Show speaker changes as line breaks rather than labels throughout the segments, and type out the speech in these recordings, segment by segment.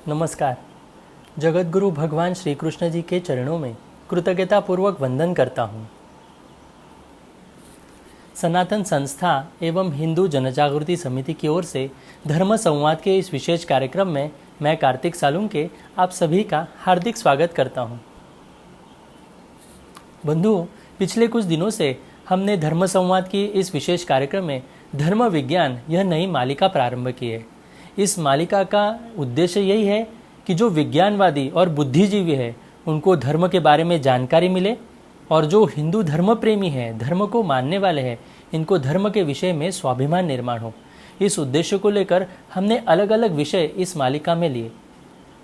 नमस्कार। जगतगुरु भगवान श्री कृष्ण जी के चरणों में कृतज्ञतापूर्वक वंदन करता हूँ। सनातन संस्था एवं हिंदू जनजागृति समिति की ओर से धर्म संवाद के इस विशेष कार्यक्रम में मैं कार्तिक सालुंके आप सभी का हार्दिक स्वागत करता हूँ। बंधुओं, पिछले कुछ दिनों से हमने धर्म संवाद की इस विशेष कार्यक्रम में धर्म विज्ञान यह नई मालिका प्रारंभ की है। इस मालिका का उद्देश्य यही है कि जो विज्ञानवादी और बुद्धिजीवी है उनको धर्म के बारे में जानकारी मिले और जो हिंदू धर्म प्रेमी है, धर्म को मानने वाले हैं, इनको धर्म के विषय में स्वाभिमान निर्माण हो। इस उद्देश्य को लेकर हमने अलग अलग विषय इस मालिका में लिए।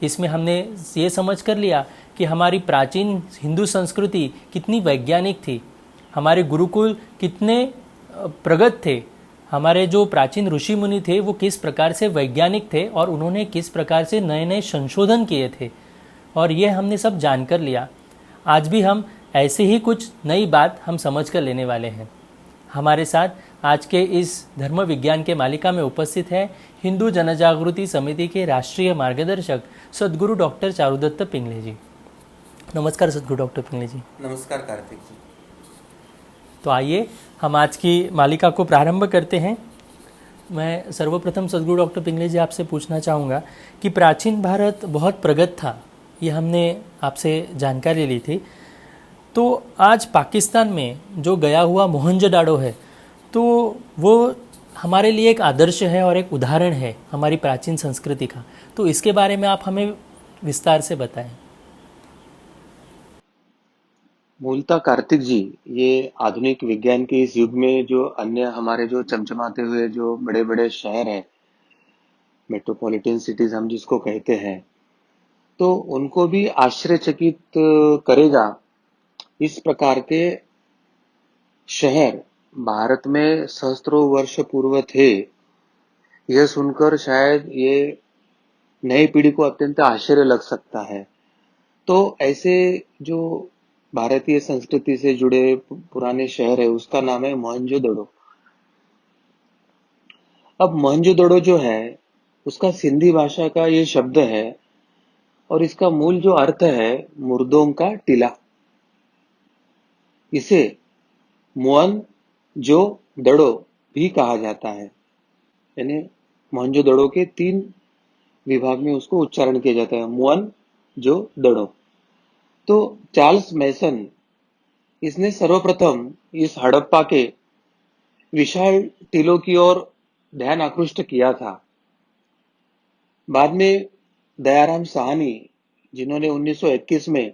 इसमें हमने ये समझ कर लिया कि हमारी प्राचीन हिंदू संस्कृति कितनी वैज्ञानिक थी, हमारे गुरुकुल कितने प्रगत थे, हमारे जो प्राचीन ऋषि मुनि थे वो किस प्रकार से वैज्ञानिक थे और उन्होंने किस प्रकार से नए नए संशोधन किए थे, और ये हमने सब जानकर लिया। आज भी हम ऐसे ही कुछ नई बात हम समझ कर लेने वाले हैं। हमारे साथ आज के इस धर्म विज्ञान के मालिका में उपस्थित है हिंदू जनजागृति समिति के राष्ट्रीय मार्गदर्शक सद्गुरु डॉक्टर चारुदत्त पिंगले जी। नमस्कार सद्गुरु डॉक्टर पिंगले जी।
नमस्कार कार्तिक जी।
तो आइए हम आज की मालिका को प्रारंभ करते हैं। मैं सर्वप्रथम सद्गुरु डॉक्टर पिंगले जी आपसे पूछना चाहूँगा कि प्राचीन भारत बहुत प्रगत था, ये हमने आपसे जानकारी ली थी। तो आज पाकिस्तान में जो गया हुआ मोहनजोदाड़ो है, तो वो हमारे लिए एक आदर्श है और एक उदाहरण है हमारी प्राचीन संस्कृति का। तो इसके बारे में आप हमें विस्तार से बताएं।
मूलतः कार्तिक जी, ये आधुनिक विज्ञान के इस युग में जो अन्य हमारे जो चमचमाते हुए जो बड़े बड़े शहर हैं, मेट्रोपॉलिटन सिटीज हम जिसको कहते हैं, तो उनको भी आश्चर्यचकित करेगा इस प्रकार के शहर भारत में सहस्त्रों वर्ष पूर्व थे। यह सुनकर शायद ये नई पीढ़ी को अत्यंत आश्चर्य लग सकता है। तो ऐसे जो भारतीय संस्कृति से जुड़े पुराने शहर है, उसका नाम है मोहनजोदड़ो। अब मोहनजोदड़ो जो है, उसका सिंधी भाषा का ये शब्द है और इसका मूल जो अर्थ है मुर्दों का टीला। इसे मोहन जो दड़ो भी कहा जाता है, यानी मोहनजोदड़ो के 3 विभाग में उसको उच्चारण किया जाता है, मोहन जो दड़ो। तो चार्ल्स मैसन, इसने सर्वप्रथम इस हड़प्पा के विशाल टीलों की ओर ध्यान आकृष्ट किया था। बाद में दयाराम साहनी, जिन्होंने 1921 में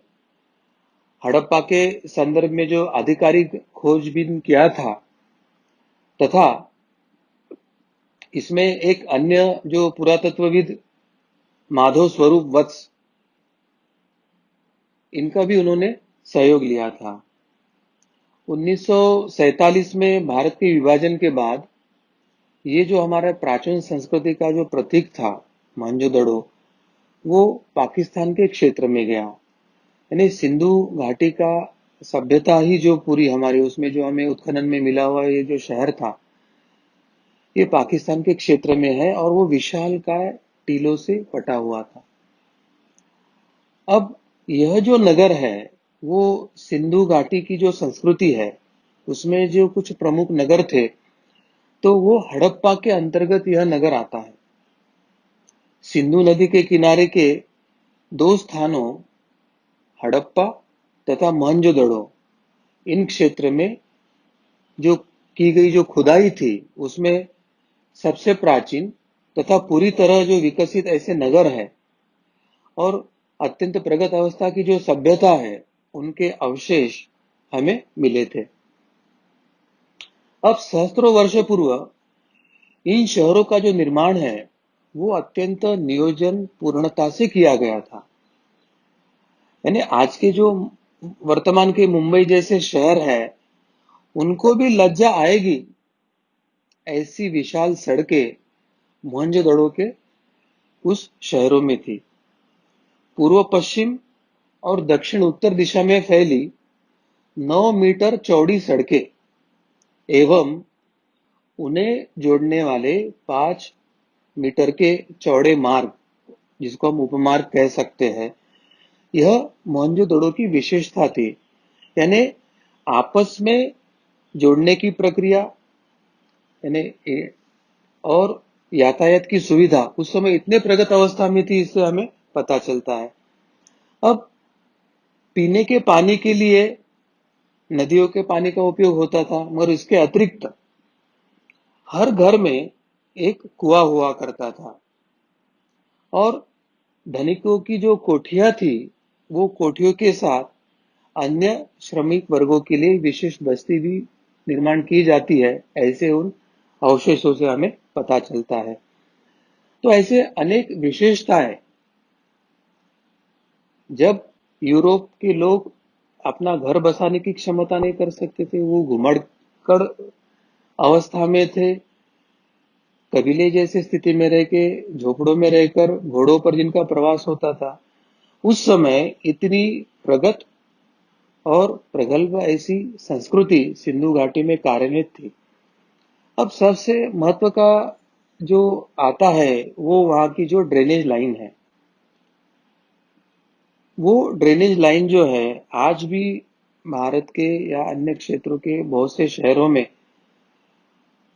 हड़प्पा के संदर्भ में जो आधिकारिक खोजबीन किया था, तथा इसमें एक अन्य जो पुरातत्वविद माधव स्वरूप वत्स, इनका भी उन्होंने सहयोग लिया था। 1947 में भारत के विभाजन के बाद ये जो हमारा प्राचीन संस्कृति का जो प्रतीक था मोहनजोदड़ो, वो पाकिस्तान के क्षेत्र में गया। यानी सिंधु घाटी का सभ्यता ही जो पूरी हमारी, उसमें जो हमें उत्खनन में मिला हुआ ये जो शहर था, ये पाकिस्तान के क्षेत्र में है और वो विशालकाय टीलों से पटा हुआ था। अब यह जो नगर है, वो सिंधु घाटी की जो संस्कृति है, उसमें जो कुछ प्रमुख नगर थे, तो वो हड़प्पा के अंतर्गत यह नगर आता है। सिंधु नदी के किनारे के 2 स्थानों हड़प्पा तथा मोहनजोदड़ो, इन क्षेत्र में जो की गई जो खुदाई थी, उसमें सबसे प्राचीन तथा पूरी तरह जो विकसित ऐसे नगर है और अत्यंत प्रगत अवस्था की जो सभ्यता है, उनके अवशेष हमें मिले थे। अब सहस्त्रों वर्ष पूर्व इन शहरों का जो निर्माण है, वो अत्यंत नियोजन पूर्णता से किया गया था। यानी आज के जो वर्तमान के मुंबई जैसे शहर है, उनको भी लज्जा आएगी ऐसी विशाल सड़कें मोहनजोदड़ो के उस शहरों में थी। पूर्व पश्चिम और दक्षिण उत्तर दिशा में फैली 9 मीटर चौड़ी सड़कें एवं उन्हें जोड़ने वाले 5 मीटर के चौड़े मार्ग, जिसको हम उपमार्ग कह सकते हैं, यह मोहनजोदड़ो की विशेषता थी। यानी आपस में जोड़ने की प्रक्रिया, यानी और यातायात की सुविधा उस समय इतने प्रगत अवस्था में थी, इससे हमें पता चलता है। अब पीने के पानी के लिए नदियों के पानी का उपयोग होता था, मगर इसके अतिरिक्त हर घर में एक कुआं हुआ करता था। और धनिकों की जो कोठियां थी, वो कोठियों के साथ अन्य श्रमिक वर्गों के लिए विशेष बस्ती भी निर्माण की जाती है, ऐसे उन अवशेषों से हमें पता चलता है। तो ऐसे अनेक विशेषताएं, जब यूरोप के लोग अपना घर बसाने की क्षमता नहीं कर सकते थे, वो घुमड़कर अवस्था में थे, कबीले जैसे स्थिति में रह के झोपड़ों में रहकर घोड़ों पर जिनका प्रवास होता था, उस समय इतनी प्रगत और प्रगल्भ ऐसी संस्कृति सिंधु घाटी में कार्यरत थी। अब सबसे महत्व का जो आता है, वो वहां की जो ड्रेनेज लाइन है। वो ड्रेनेज लाइन जो है, आज भी भारत के या अन्य क्षेत्रों के बहुत से शहरों में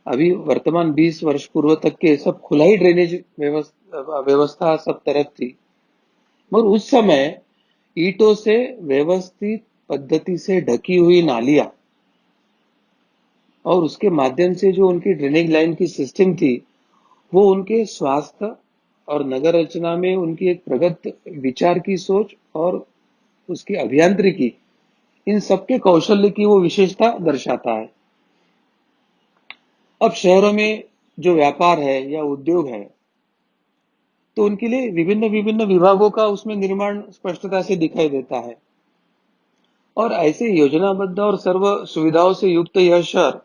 अभी वर्तमान 20 वर्ष पूर्व तक के सब खुला ही ड्रेनेज व्यवस्था सब तरफ थी। मगर उस समय ईंटों से व्यवस्थित पद्धति से ढकी हुई नालियां और उसके माध्यम से जो उनकी ड्रेनेज लाइन की सिस्टम थी, वो उनके स्वास्थ्य और नगर रचना में उनकी एक प्रगत विचार की सोच और उसकी अभियांत्रिकी, इन सबके कौशल्य की वो विशेषता दर्शाता है। अब शहरों में जो व्यापार है या उद्योग है, तो उनके लिए विभिन्न विभिन्न विभागों का उसमें निर्माण स्पष्टता से दिखाई देता है। और ऐसे योजनाबद्ध और सर्व सुविधाओं से युक्त यह शहर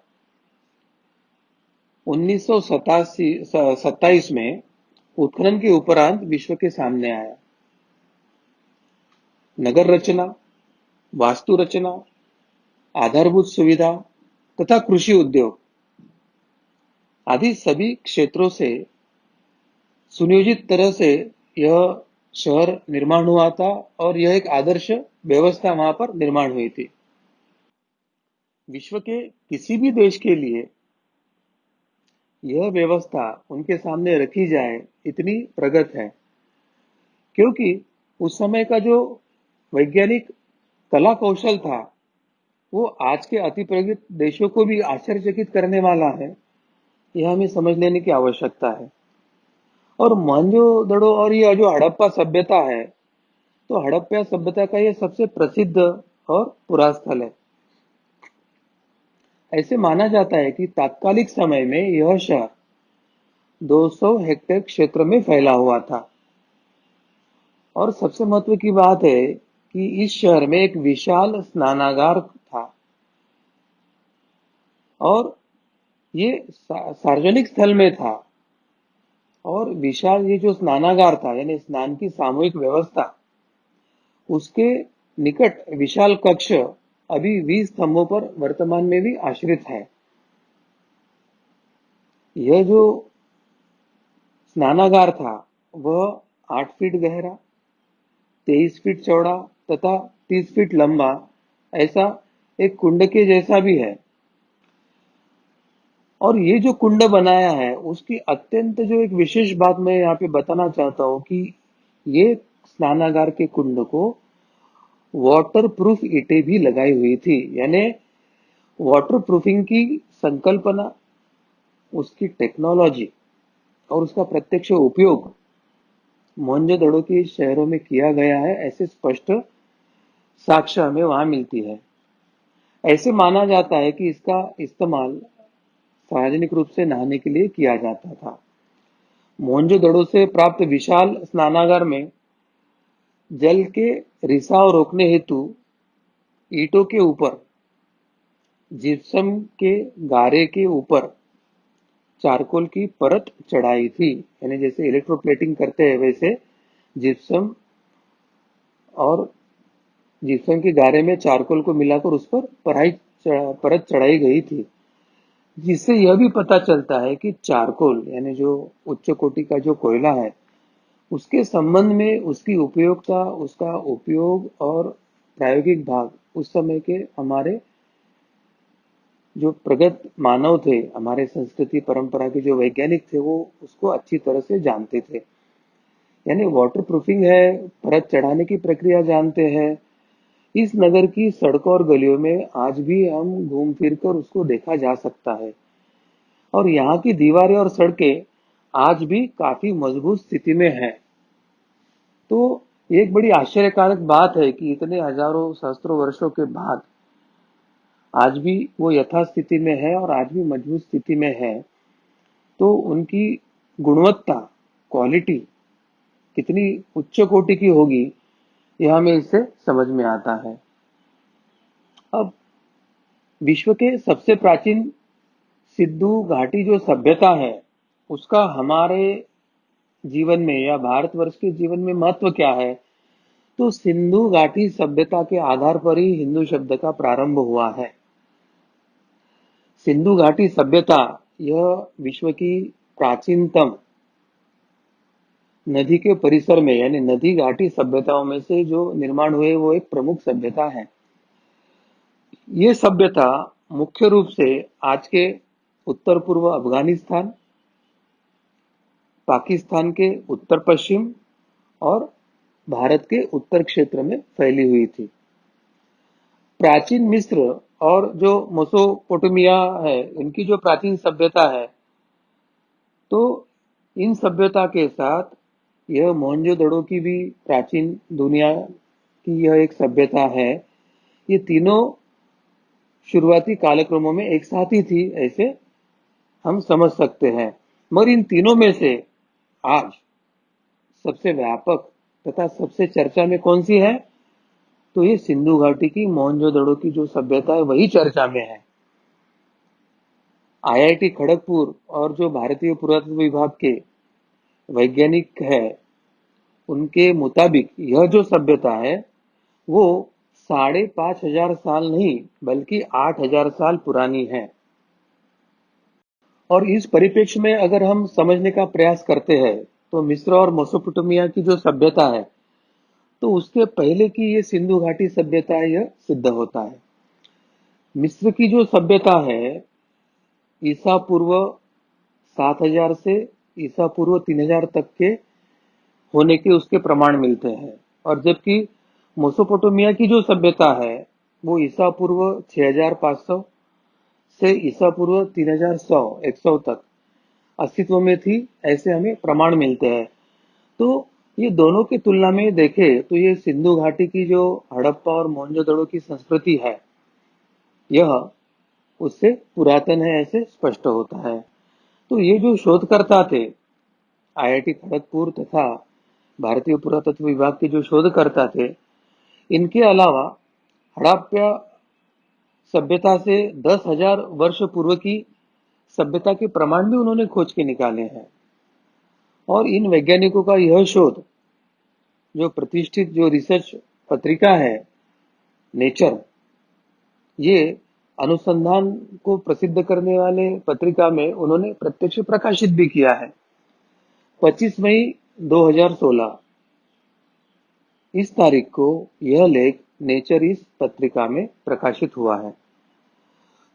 1927 में उत्खनन के उपरांत विश्व के सामने आया। नगर रचना, वास्तु रचना, आधारभूत सुविधा तथा कृषि उद्योग आदि सभी क्षेत्रों से सुनियोजित तरह से यह शहर निर्माण हुआ था, और यह एक आदर्श व्यवस्था वहां पर निर्माण हुई थी। विश्व के किसी भी देश के लिए यह व्यवस्था उनके सामने रखी जाए, इतनी प्रगत है, क्योंकि उस समय का जो वैज्ञानिक कला कौशल था, वो आज के अति प्रगत देशों को भी आश्चर्यचकित करने वाला है। यह हमें समझ लेने की आवश्यकता है। और मोहनजोदड़ो और यह जो हड़प्पा सभ्यता है, तो हड़प्पा सभ्यता का यह सबसे प्रसिद्ध और पुरा स्थल है। ऐसे माना जाता है कि तात्कालिक समय में यह शहर 200 हेक्टेयर क्षेत्र में फैला हुआ था। और सबसे महत्व की बात है कि इस शहर में एक विशाल स्नानागार था, और ये सार्वजनिक स्थल में था। और विशाल ये जो स्नानागार था, यानी स्नान की सामूहिक व्यवस्था, उसके निकट विशाल कक्ष अभी 20 स्तंभों पर वर्तमान में भी आश्रित है। यह जो स्नानागार था, वह 8 फीट गहरा, 23 फीट चौड़ा तथा 30 फीट लंबा ऐसा एक कुंड के जैसा भी है। और ये जो कुंड बनाया है, उसकी अत्यंत जो एक विशेष बात मैं यहाँ पे बताना चाहता हूँ कि ये स्नानागार के कुंड को वाटर प्रूफ ईंटें भी लगाई हुई थी। यानी वाटर प्रूफिंग की संकल्पना, उसकी टेक्नोलॉजी और उसका प्रत्यक्ष उपयोग मोहनजोदड़ो के शहरों में किया गया है, ऐसे स्पष्ट साक्ष्य हमें वहां मिलती है। ऐसे माना जाता है कि इसका इस्तेमाल सार्वजनिक रूप से नहाने के लिए किया जाता था। मोहनजोदड़ो से प्राप्त विशाल स्नानागार में जल के रिसाव रोकने हेतु ईंटों के ऊपर जिप्सम के गारे के ऊपर चारकोल की परत चढ़ाई थी। यानी जैसे इलेक्ट्रोप्लेटिंग करते हैं, वैसे जिप्सम और जिप्सम के गारे में चारकोल को मिलाकर उस पर परत चढ़ाई गई थी, जिससे यह भी पता चलता है कि चारकोल यानी जो उच्च कोटि का जो कोयला है, उसके संबंध में उसकी उपयोगिता, उसका उपयोग और प्रायोगिक भाग उस समय के हमारे जो प्रगत मानव थे, हमारे संस्कृति परंपरा के जो वैज्ञानिक थे, वो उसको अच्छी तरह से जानते थे। यानी वाटर प्रूफिंग है, परत चढ़ाने की प्रक्रिया जानते हैं। इस नगर की सड़कों और गलियों में आज भी हम घूम फिर कर उसको देखा जा सकता है, और यहाँ की दीवारें और सड़कें आज भी काफी मजबूत स्थिति में हैं। तो ये एक बड़ी आश्चर्यकारक बात है कि इतने हजारों सहस्त्रों वर्षों के बाद आज भी वो यथास्थिति में है और आज भी मजबूत स्थिति में है। तो उनकी गुणवत्ता, क्वालिटी कितनी उच्च कोटि की होगी, यह हमें इससे समझ में आता है। अब विश्व के सबसे प्राचीन सिंधु घाटी जो सभ्यता है, उसका हमारे जीवन में या भारतवर्ष के जीवन में महत्व क्या है? तो सिंधु घाटी सभ्यता के आधार पर ही हिंदू शब्द का प्रारंभ हुआ है। सिंधु घाटी सभ्यता यह विश्व की प्राचीनतम नदी के परिसर में, यानी नदी घाटी सभ्यताओं में से जो निर्माण हुए, वो एक प्रमुख सभ्यता है। ये सभ्यता मुख्य रूप से आज के उत्तर पूर्व अफगानिस्तान, पाकिस्तान के उत्तर पश्चिम और भारत के उत्तर क्षेत्र में फैली हुई थी। प्राचीन मिस्र और जो मेसोपोटामिया है, इनकी जो प्राचीन सभ्यता है, तो इन सभ्यता के साथ यह मोहनजोदड़ो की भी प्राचीन दुनिया की यह एक सभ्यता है। ये तीनों शुरुआती कालक्रमों में एक साथ ही थी, ऐसे हम समझ सकते हैं। मगर इन तीनों में से आज सबसे व्यापक तथा सबसे चर्चा में कौन सी है? तो ये सिंधु घाटी की मोहनजोदड़ो की जो सभ्यता है, वही चर्चा में है। आईआईटी खड़गपुर और जो भारतीय पुरातत्व विभाग के वैज्ञानिक है, उनके मुताबिक यह जो सभ्यता है, वो 5,500 साल नहीं बल्कि 8,000 साल पुरानी है। और इस परिप्रेक्ष्य में अगर हम समझने का प्रयास करते हैं, तो मिस्र और मेसोपोटामिया की जो सभ्यता है, तो उसके पहले की ये सिंधु घाटी सभ्यता है, यह सिद्ध होता है। मिस्र की जो सभ्यता है, ईसा पूर्व 7,000 से ईसा पूर्व 3,000 तक के होने के उसके प्रमाण मिलते हैं। और जबकि मेसोपोटामिया की जो सभ्यता है, वो ईसा पूर्व 6,500 से ईसा पूर्व 3,100 तक अस्तित्व में थी, ऐसे हमें प्रमाण मिलते हैं। तो ये दोनों की तुलना में देखें तो ये सिंधु घाटी की जो हड़प्पा और मोहनजोदड़ो की संस्कृति है, यह उससे पुरातन है, ऐसे स्पष्ट होता है। तो ये जो शोधकर्ता थे, आईआईटी खड़गपुर तथा भारतीय पुरातत्व विभाग के जो शोधकर्ता थे, इनके अलावा हड़प्पा सभ्यता से 10,000 वर्ष पूर्व की सभ्यता के प्रमाण भी उन्होंने खोज के निकाले हैं। और इन वैज्ञानिकों का यह शोध, जो प्रतिष्ठित जो रिसर्च पत्रिका है नेचर, ये अनुसंधान को प्रसिद्ध करने वाले पत्रिका में उन्होंने प्रत्यक्ष प्रकाशित भी किया है। 25 मई 2016 इस तारीख को यह लेख नेचर इस पत्रिका में प्रकाशित हुआ है।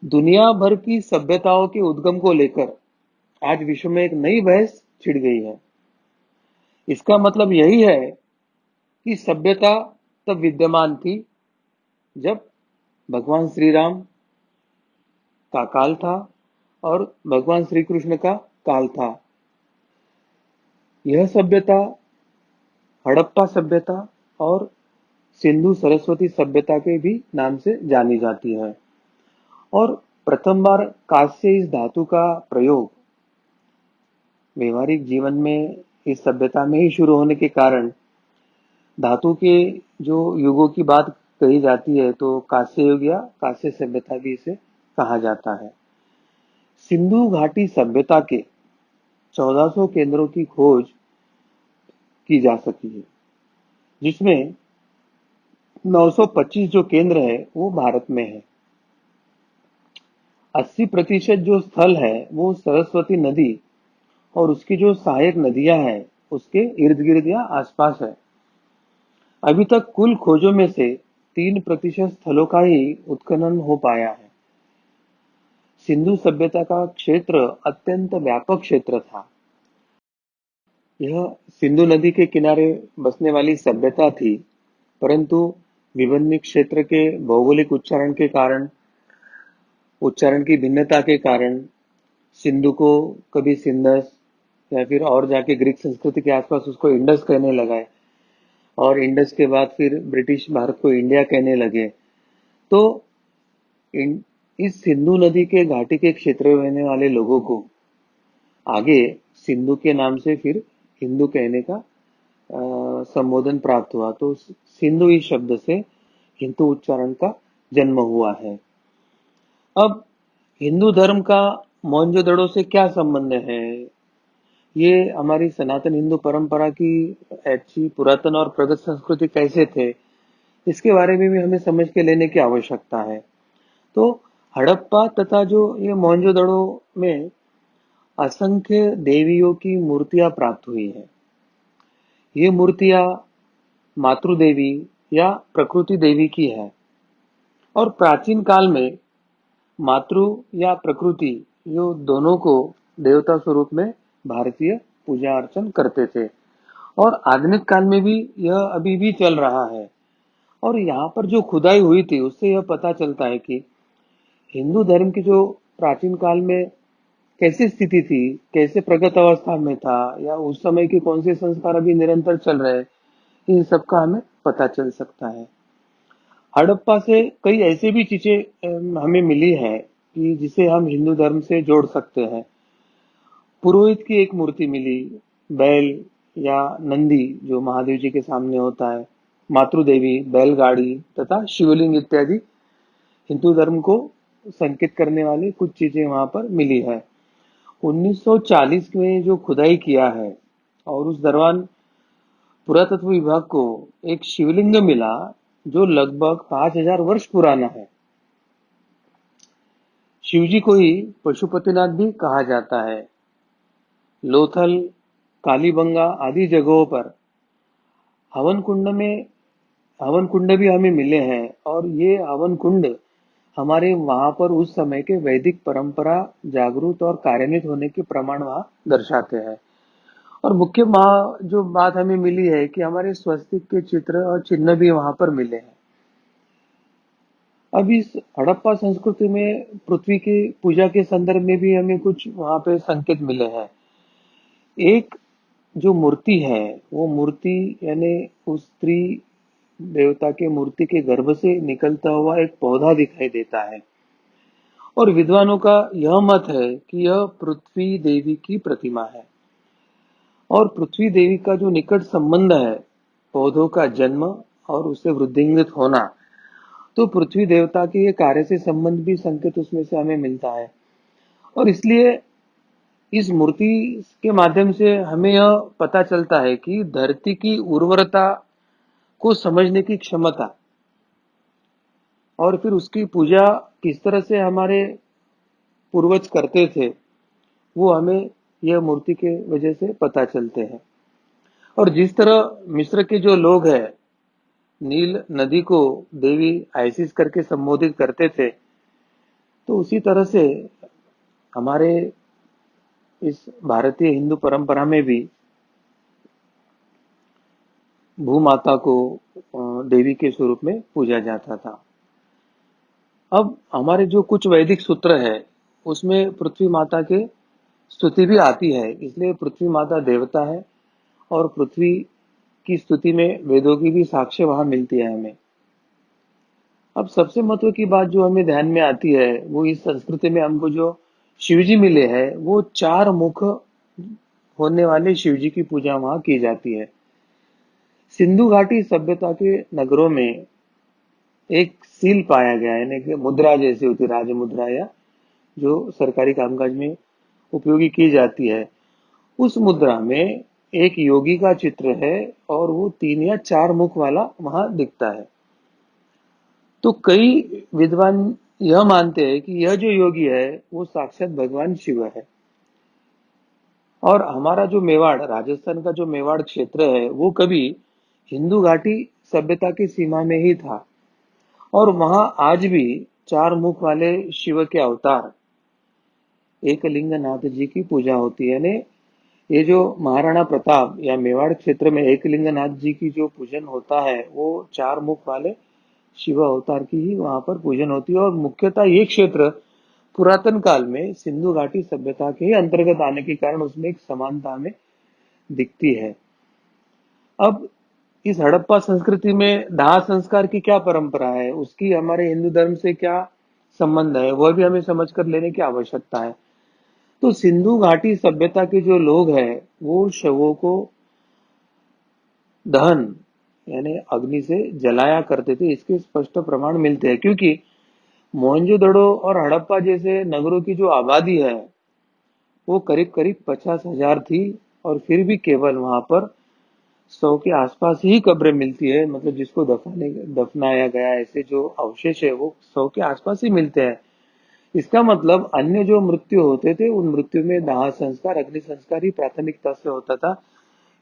दुनिया भर की सभ्यताओं के उद्गम को लेकर आज विश्व में एक नई बहस छिड़ गई है। इसका मतलब यही है कि सभ्यता तब विद्यमान थी जब भगवान श्री राम का काल था और भगवान श्री कृष्ण का काल था। यह सभ्यता हड़प्पा सभ्यता और सिंधु सरस्वती सभ्यता के भी नाम से जानी जाती है। और प्रथम बार कांस्य इस धातु का प्रयोग व्यवहारिक जीवन में इस सभ्यता में ही शुरू होने के कारण धातु के जो युगों की बात कही जाती है, तो कांस्य युग या कांस्य सभ्यता भी इसे कहा जाता है। सिंधु घाटी सभ्यता के 1400 केंद्रों की खोज की जा सकी है, जिसमें 925 जो केंद्र है वो भारत में है। 80% जो स्थल है वो सरस्वती नदी और उसकी जो सहायक नदियां हैं, उसके इर्द गिर्द या आसपास है। अभी तक कुल खोजों में से 3% स्थलों का ही उत्खनन हो पाया है। सिंधु सभ्यता का क्षेत्र अत्यंत व्यापक क्षेत्र था। यह सिंधु नदी के किनारे बसने वाली सभ्यता थी, परंतु विभिन्न क्षेत्र के भौगोलिक उच्चारण की भिन्नता के कारण सिंधु को कभी सिंधस या फिर और जाके ग्रीक संस्कृति के आसपास उसको इंडस कहने लगा है, और इंडस के बाद फिर ब्रिटिश भारत को इंडिया कहने लगे। तो इन, इस सिंधु नदी के घाटी के क्षेत्र में रहने वाले लोगों को आगे सिंधु के नाम से फिर हिंदू कहने का संबोधन प्राप्त हुआ। तो सिंधु इस शब्द से हिंदू उच्चारण का जन्म हुआ है। अब हिंदू धर्म का मोहनजोदड़ो से क्या संबंध है? ये हमारी सनातन हिंदू परंपरा की अच्छी पुरातन और प्रगत संस्कृति कैसे थे, इसके बारे में भी हमें समझ के लेने की आवश्यकता है। तो हड़प्पा तथा जो ये मोहनजोदड़ो में असंख्य देवियों की मूर्तियां प्राप्त हुई है। ये मूर्तियां मातृदेवी या प्रकृति देवी की है, और प्राचीन काल में मातृ या प्रकृति यो दोनों को देवता स्वरूप में भारतीय पूजा अर्चन करते थे, और आधुनिक काल में भी यह अभी भी चल रहा है। और यहाँ पर जो खुदाई हुई थी उससे यह पता चलता है कि हिंदू धर्म की जो प्राचीन काल में कैसी स्थिति थी, कैसे प्रगत अवस्था में था, या उस समय के कौन से संस्कार अभी निरंतर चल रहे हैं, इन सब का हमें पता चल सकता है। हड़प्पा से कई ऐसी भी चीजें हमें मिली है कि जिसे हम हिंदू धर्म से जोड़ सकते हैं। पुरोहित की एक मूर्ति मिली, बैल या नंदी जो महादेव जी के सामने होता है, मातृदेवी, बैलगाड़ी तथा शिवलिंग इत्यादि हिंदू धर्म को संकेत करने वाली कुछ चीजें वहां पर मिली है। 1940 में जो खुदाई किया है, और उस दौरान पुरातत्व विभाग को एक शिवलिंग मिला जो लगभग 5000 वर्ष पुराना है। शिवजी को ही पशुपतिनाथ भी कहा जाता है। लोथल, कालीबंगा आदि जगहों पर हवन कुंड में हवन कुंड भी हमें मिले हैं, और ये हवन कुंड हमारे वहां पर उस समय के वैदिक परंपरा जागरूक और कार्यान्वित होने के प्रमाण वहां दर्शाते हैं। और मुख्य जो बात हमें मिली है कि हमारे स्वस्तिक के चित्र और चिन्ह भी वहां पर मिले हैं। अब इस हड़प्पा संस्कृति में पृथ्वी की पूजा के संदर्भ में भी हमें कुछ वहां पे संकेत मिले हैं। एक जो मूर्ति है, वो मूर्ति यानी उस स्त्री देवता के मूर्ति के गर्भ से निकलता हुआ एक पौधा दिखाई देता है, और विद्वानों का यह मत है कि यह पृथ्वी देवी की प्रतिमा है। और पृथ्वी देवी का जो निकट संबंध है, पौधों का जन्म और उससे वृद्धिंगित होना, तो पृथ्वी देवता के ये कार्य से संबंध भी संकेत उसमें से हमें मिलता है। और इसलिए इस मूर्ति के माध्यम से हमें यह पता चलता है कि धरती की उर्वरता को समझने की क्षमता, और फिर उसकी पूजा किस तरह से हमारे पूर्वज करते थे, वो हमें यह मूर्ति के वजह से पता चलते हैं। और जिस तरह मिस्र के जो लोग हैं नील नदी को देवी आइसिस करके संबोधित करते थे, तो उसी तरह से हमारे इस भारतीय हिंदू परंपरा में भी भूमाता को देवी के स्वरूप में पूजा जाता था। अब हमारे जो कुछ वैदिक सूत्र है उसमें पृथ्वी माता के स्तुति भी आती है, इसलिए पृथ्वी माता देवता है, और पृथ्वी की स्तुति में वेदों की भी साक्ष्य वहां मिलती है हमें। अब सबसे महत्व की बात जो हमें ध्यान में आती है, वो इस संस्कृति में हमको जो शिवजी मिले हैं, वो 4 मुख होने वाले शिवजी की पूजा वहां की जाती है। सिंधु घाटी सभ्यता के नगरों में एक सील पाया गया है, यानी कि मुद्रा जैसी होती है, राज मुद्रा, या जो सरकारी कामकाज में उपयोगी की जाती है। उस मुद्रा में एक योगी का चित्र है, और वो 3 या 4 मुख वाला वहां दिखता है। तो कई विद्वान यह मानते हैं कि यह जो योगी है वो साक्षात भगवान शिव है। और हमारा जो मेवाड़, राजस्थान का जो मेवाड़ क्षेत्र है, वो कभी हिंदू घाटी सभ्यता की सीमा में ही था। और वहां आज भी चार मुख वाले शिव के अवतार एकलिंगनाथ जी की पूजा होती है। यानी ये जो महाराणा प्रताप या मेवाड़ क्षेत्र में एकलिंगनाथ जी की जो पूजन होता है, वो चार मुख वाले शिव अवतार की ही वहां पर पूजन होती है। और मुख्यतः ये क्षेत्र पुरातन काल में सिंधु घाटी सभ्यता के ही अंतर्गत आने के कारण उसमें एक समानता हमें दिखती है। अब इस हड़प्पा संस्कृति में दाह संस्कार की क्या परंपरा है, उसकी हमारे हिंदू धर्म से क्या संबंध है, वह भी हमें समझ कर लेने की आवश्यकता है। तो सिंधु घाटी सभ्यता के जो लोग हैं, वो शवों को दहन यानी अग्नि से जलाया करते थे। इसके स्पष्ट प्रमाण मिलते हैं, क्योंकि मोहनजोदड़ो और हड़प्पा जैसे नगरों की जो आबादी है, वो करीब करीब 50,000 थी। और फिर भी केवल वहां पर 100 के आसपास ही कब्रें मिलती है। मतलब जिसको दफनाया गया ऐसे जो अवशेष है, वो 100 के आसपास ही मिलते हैं। इसका मतलब अन्य जो मृत्यु होते थे, उन मृत्यु में दाह संस्कार, अग्नि संस्कार ही प्राथमिकता से होता था।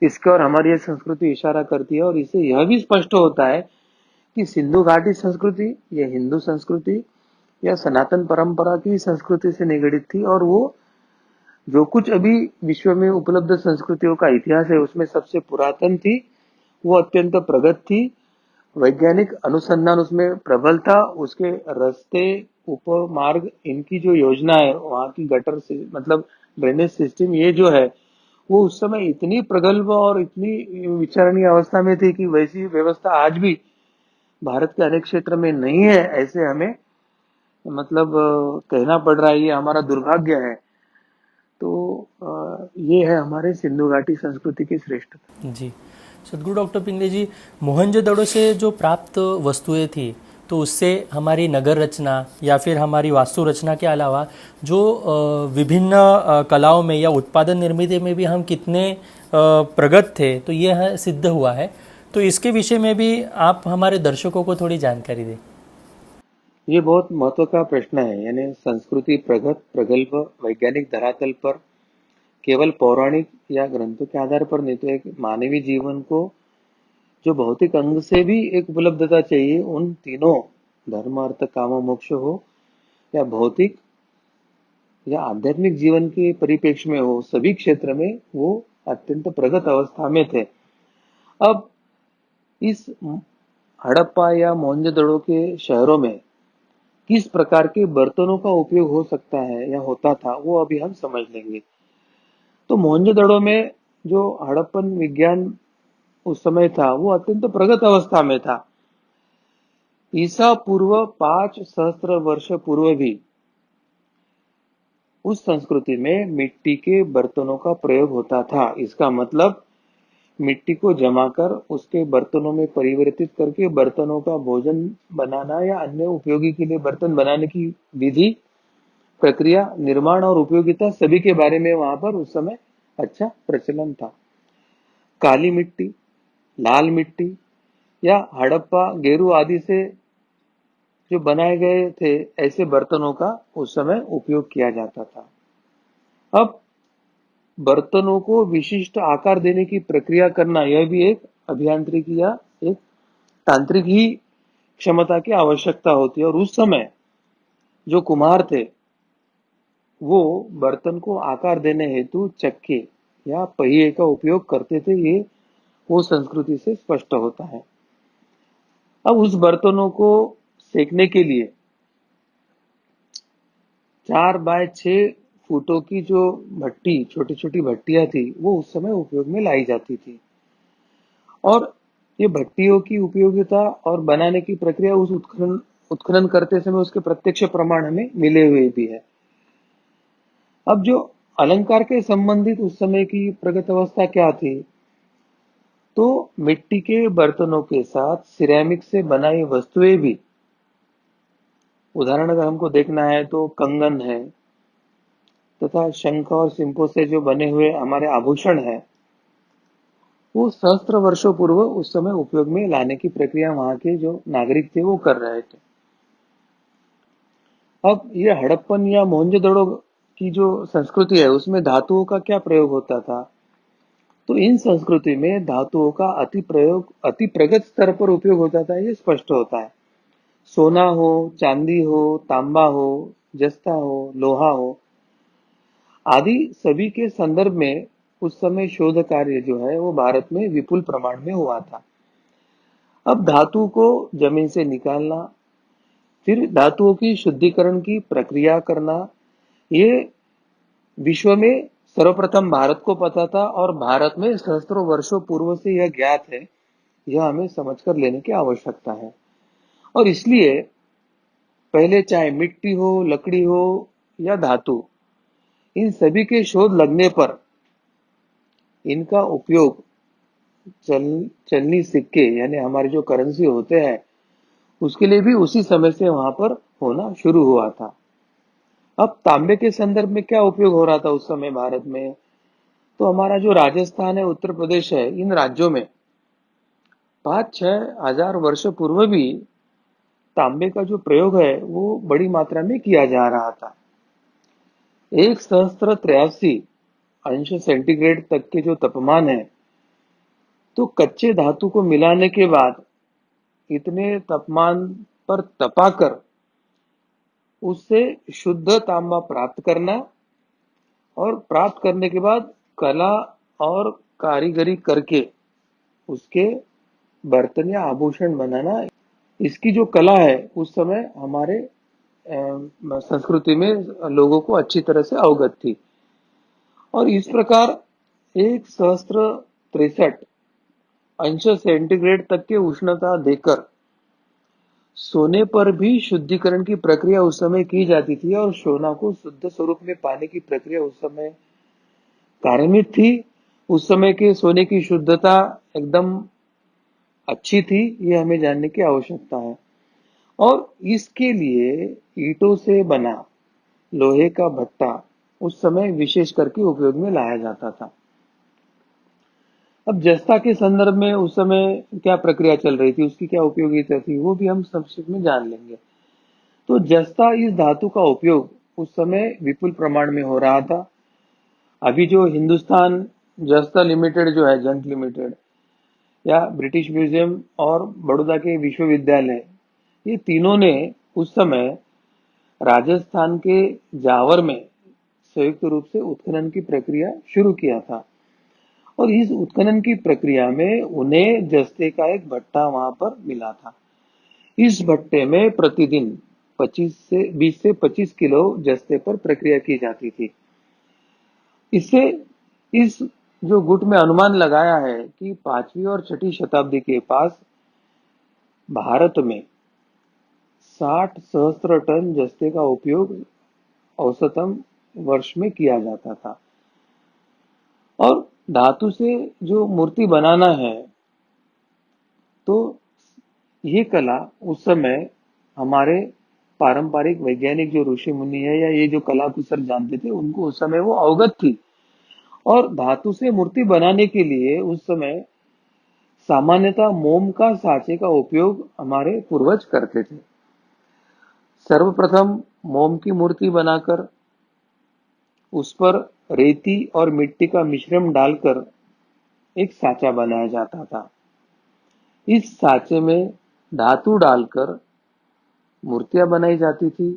इसके और हमारी ये संस्कृति इशारा करती है। और इससे यह भी स्पष्ट होता है कि सिंधु घाटी संस्कृति या हिंदू संस्कृति या सनातन परंपरा की संस्कृति से निगड़ित थी। और वो जो कुछ अभी विश्व में उपलब्ध संस्कृतियों का इतिहास है, उसमें सबसे पुरातन थी, वो अत्यंत प्रगत थी। वैज्ञानिक अनुसंधान उसमें प्रबल था। उसके रास्ते, उपमार्ग, इनकी जो योजना है, वहां की गटर से मतलब ड्रेनेज सिस्टम, ये जो है, वो उस समय इतनी प्रगल्भ और इतनी विचारणीय अवस्था में थी कि वैसी व्यवस्था आज भी भारत के अनेक क्षेत्र में नहीं है। ऐसे हमें मतलब कहना पड़ रहा है, ये हमारा दुर्भाग्य है। तो ये है हमारे सिंधु घाटी संस्कृति की श्रेष्ठता।
जी। सदगुरु डॉक्टर पिंगले जी, मोहनजोदड़ो से जो प्राप्त वस्तुएं थी, तो उससे हमारी नगर रचना या फिर हमारी वास्तु रचना के अलावा जो विभिन्न कलाओं में या उत्पादन निर्मित में भी हम कितने प्रगत थे, तो ये सिद्ध हुआ है। तो इसके विषय में भी आप हमारे दर्शकों को थोड़ी जानकारी दें।
ये बहुत महत्व का प्रश्न है। यानी संस्कृति प्रगत, प्रगल्भ, वैज्ञानिक धरातल पर केवल पौराणिक या ग्रंथों के आधार पर नहीं, तो एक मानवीय जीवन को जो भौतिक अंग से भी एक उपलब्धता चाहिए, उन तीनों धर्म, अर्थ, काम, मोक्ष हो, या भौतिक या आध्यात्मिक जीवन के परिप्रेक्ष्य में हो, सभी क्षेत्र में वो अत्यंत प्रगत अवस्था में थे। अब इस हड़प्पा या मोहनजोदड़ो के शहरों में किस प्रकार के बर्तनों का उपयोग हो सकता है या होता था, वो अभी हम समझ लेंगे। तो मोहनजोदड़ो में जो हड़प्पन विज्ञान उस समय था, वो अत्यंत प्रगत अवस्था में था। ईसा पूर्व 5 सहस्त्र वर्ष पूर्व भी उस संस्कृति में मिट्टी के बर्तनों का प्रयोग होता था। इसका मतलब मिट्टी को जमाकर उसके बर्तनों में परिवर्तित करके बर्तनों का भोजन बनाना या अन्य उपयोगी के लिए बर्तन बनाने की विधि, प्रक्रिया, निर्माण और उपयोगिता सभी के बारे में वहां पर उस समय अच्छा प्रचलन था। काली मिट्टी, लाल मिट्टी या हड़प्पा, गेरू आदि से जो बनाए गए थे, ऐसे बर्तनों का उस समय उपयोग किया जाता था। अब बर्तनों को विशिष्ट आकार देने की प्रक्रिया करना, यह भी एक अभियांत्रिकी या एक तांत्रिक ही क्षमता की आवश्यकता होती है। और उस समय जो कुम्हार थे, वो बर्तन को आकार देने हेतु चक्के या पहिए का उपयोग करते थे। ये वो संस्कृति से स्पष्ट होता है। अब उस बर्तनों को सेकने के लिए 4 बाय 6 फुटों की जो भट्टी, छोटी छोटी भट्टियां थी, वो उस समय उपयोग में लाई जाती थी। और ये भट्टियों की उपयोगिता और बनाने की प्रक्रिया, उस उत्खनन करते समय उसके प्रत्यक्ष प्रमाण हमें मिले हुए भी है। अब जो अलंकार के संबंधित उस समय की प्रगत अवस्था क्या थी, तो मिट्टी के बर्तनों के साथ सिरेमिक से बनाई वस्तुएं भी, उदाहरण अगर हमको देखना है तो कंगन है, तथा शंख और सिंपों से जो बने हुए हमारे आभूषण है, वो सहस्त्र वर्षों पूर्व उस समय उपयोग में लाने की प्रक्रिया वहां के जो नागरिक थे वो कर रहे थे। अब ये हड़प्पन या मोहनजोदड़ो की जो संस्कृति है उसमें धातुओं का क्या प्रयोग होता था, तो इन संस्कृति में धातुओं का अति प्रगत स्तर पर उपयोग होता था, ये स्पष्ट होता है। सोना हो, चांदी हो, तांबा हो, जस्ता हो, लोहा हो आदि सभी के संदर्भ में उस समय शोध कार्य जो है वो भारत में विपुल प्रमाण में हुआ था। अब धातु को जमीन से निकालना, फिर धातुओं की शुद्धिकरण की प्रक्रिया करना, ये विश्व में सर्वप्रथम भारत को पता था और भारत में सहस्त्रों वर्षों पूर्व से यह ज्ञात है। यह हमें समझकर लेने की आवश्यकता है। और इसलिए पहले चाहे मिट्टी हो, लकड़ी हो या धातु, इन सभी के शोध लगने पर इनका उपयोग चलनी सिक्के यानी हमारे जो करेंसी होते हैं उसके लिए भी उसी समय से वहां पर होना शुरू हुआ था। अब तांबे के संदर्भ में क्या उपयोग हो रहा था उस समय भारत में, तो हमारा जो राजस्थान है, उत्तर प्रदेश है, इन राज्यों में 5-6 हजार वर्ष पूर्व भी तांबे का जो प्रयोग है वो बड़ी मात्रा में किया जा रहा था। 1 सहस्त्र 83 अंश सेंटीग्रेड तक के जो तापमान है, तो कच्चे धातु को मिलाने के बाद इतने तापमान पर तपाकर उससे शुद्ध तांबा प्राप्त करना और प्राप्त करने के बाद कला और कारीगरी करके उसके बर्तन या आभूषण बनाना, इसकी जो कला है उस समय हमारे संस्कृति में लोगों को अच्छी तरह से अवगत थी। और इस प्रकार 1 सहस्त्र 63 अंश सेंटीग्रेड तक के उष्णता देकर सोने पर भी शुद्धिकरण की प्रक्रिया उस समय की जाती थी और सोना को शुद्ध स्वरूप में पाने की प्रक्रिया उस समय कार्यान्वित थी। उस समय के सोने की शुद्धता एकदम अच्छी थी, ये हमें जानने की आवश्यकता है। और इसके लिए ईंटों से बना लोहे का भट्टा उस समय विशेष करके उपयोग में लाया जाता था। अब जस्ता के संदर्भ में उस समय क्या प्रक्रिया चल रही थी, उसकी क्या उपयोगिता थी, वो भी हम संक्षिप्त में जान लेंगे। तो जस्ता इस धातु का उपयोग उस समय विपुल प्रमाण में हो रहा था। अभी जो हिंदुस्तान जस्ता लिमिटेड जो है, जंग लिमिटेड, या ब्रिटिश म्यूजियम और बड़ौदा के विश्वविद्यालय, ये तीनों ने उस समय राजस्थान के जावर में संयुक्त रूप से उत्खनन की प्रक्रिया शुरू किया था। और इस उत्खनन की प्रक्रिया में उन्हें जस्ते का एक भट्टा वहां पर मिला था। इस भट्टे में प्रतिदिन 20 से 25 किलो जस्ते पर प्रक्रिया की जाती थी। इससे इस जो गुट में अनुमान लगाया है कि 5वीं और 6ठी शताब्दी के पास भारत में 60 सहस्त्र टन जस्ते का उपयोग औसतन वर्ष में किया जाता था। और धातु से जो मूर्ति बनाना है, तो ये कला उस समय हमारे पारंपरिक वैज्ञानिक जो ऋषि मुनि है या ये जो कला कुशल जानते थे, उनको उस समय वो अवगत थी। और धातु से मूर्ति बनाने के लिए उस समय सामान्यतः मोम का साँचे का उपयोग हमारे पूर्वज करते थे। सर्वप्रथम मोम की मूर्ति बनाकर उस पर रेती और मिट्टी का मिश्रण डालकर एक साँचा बनाया जाता था। इस साँचे में धातु डालकर मूर्तियां बनाई जाती थी।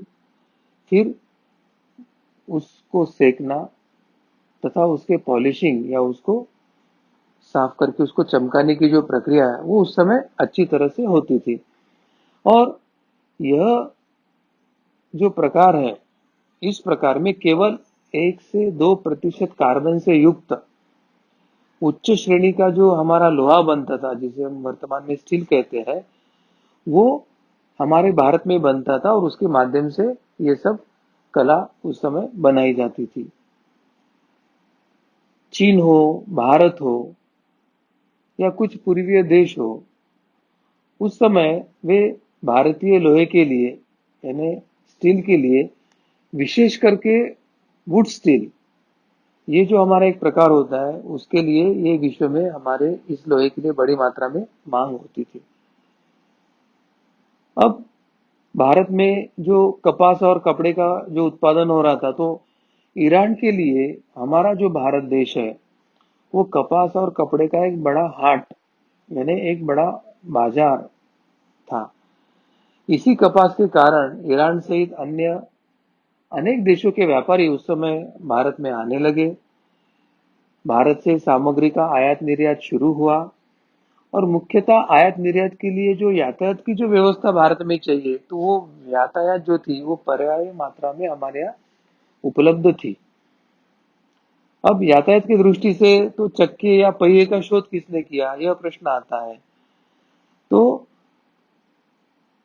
फिर उसको सेकना तथा उसके पॉलिशिंग या उसको साफ करके उसको चमकाने की जो प्रक्रिया है वो उस समय अच्छी तरह से होती थी। और यह जो प्रकार है, इस प्रकार में केवल 1 से 2% कार्बन से युक्त उच्च श्रेणी का जो हमारा लोहा बनता था, जिसे हम वर्तमान में स्टील कहते हैं, वो हमारे भारत में बनता था और उसके माध्यम से ये सब कला उस समय बनाई जाती थी। चीन हो, भारत हो या कुछ पूर्वीय देश हो, उस समय वे भारतीय लोहे के लिए यानी स्टील के लिए विशेष करके वुड स्टील, ये जो हमारा एक प्रकार होता है, उसके लिए ये विश्व में हमारे इस लोहे के लिए बड़ी मात्रा में मांग होती थी। अब भारत में जो कपास और कपड़े का जो उत्पादन हो रहा था, तो ईरान के लिए हमारा जो भारत देश है वो कपास और कपड़े का एक बड़ा हाट यानी एक बड़ा बाजार था। इसी कपास के कारण ईरान सहित अन्य अनेक देशों के व्यापारी उस समय भारत में आने लगे। भारत से सामग्री का आयात निर्यात शुरू हुआ और मुख्यतः आयात निर्यात के लिए जो यातायात की जो व्यवस्था भारत में चाहिए, तो वो यातायात जो थी वो पर्याप्त मात्रा में हमारे यहाँ उपलब्ध थी। अब यातायात की दृष्टि से तो चक्के या पहिए का शोध किसने किया, यह प्रश्न आता है। तो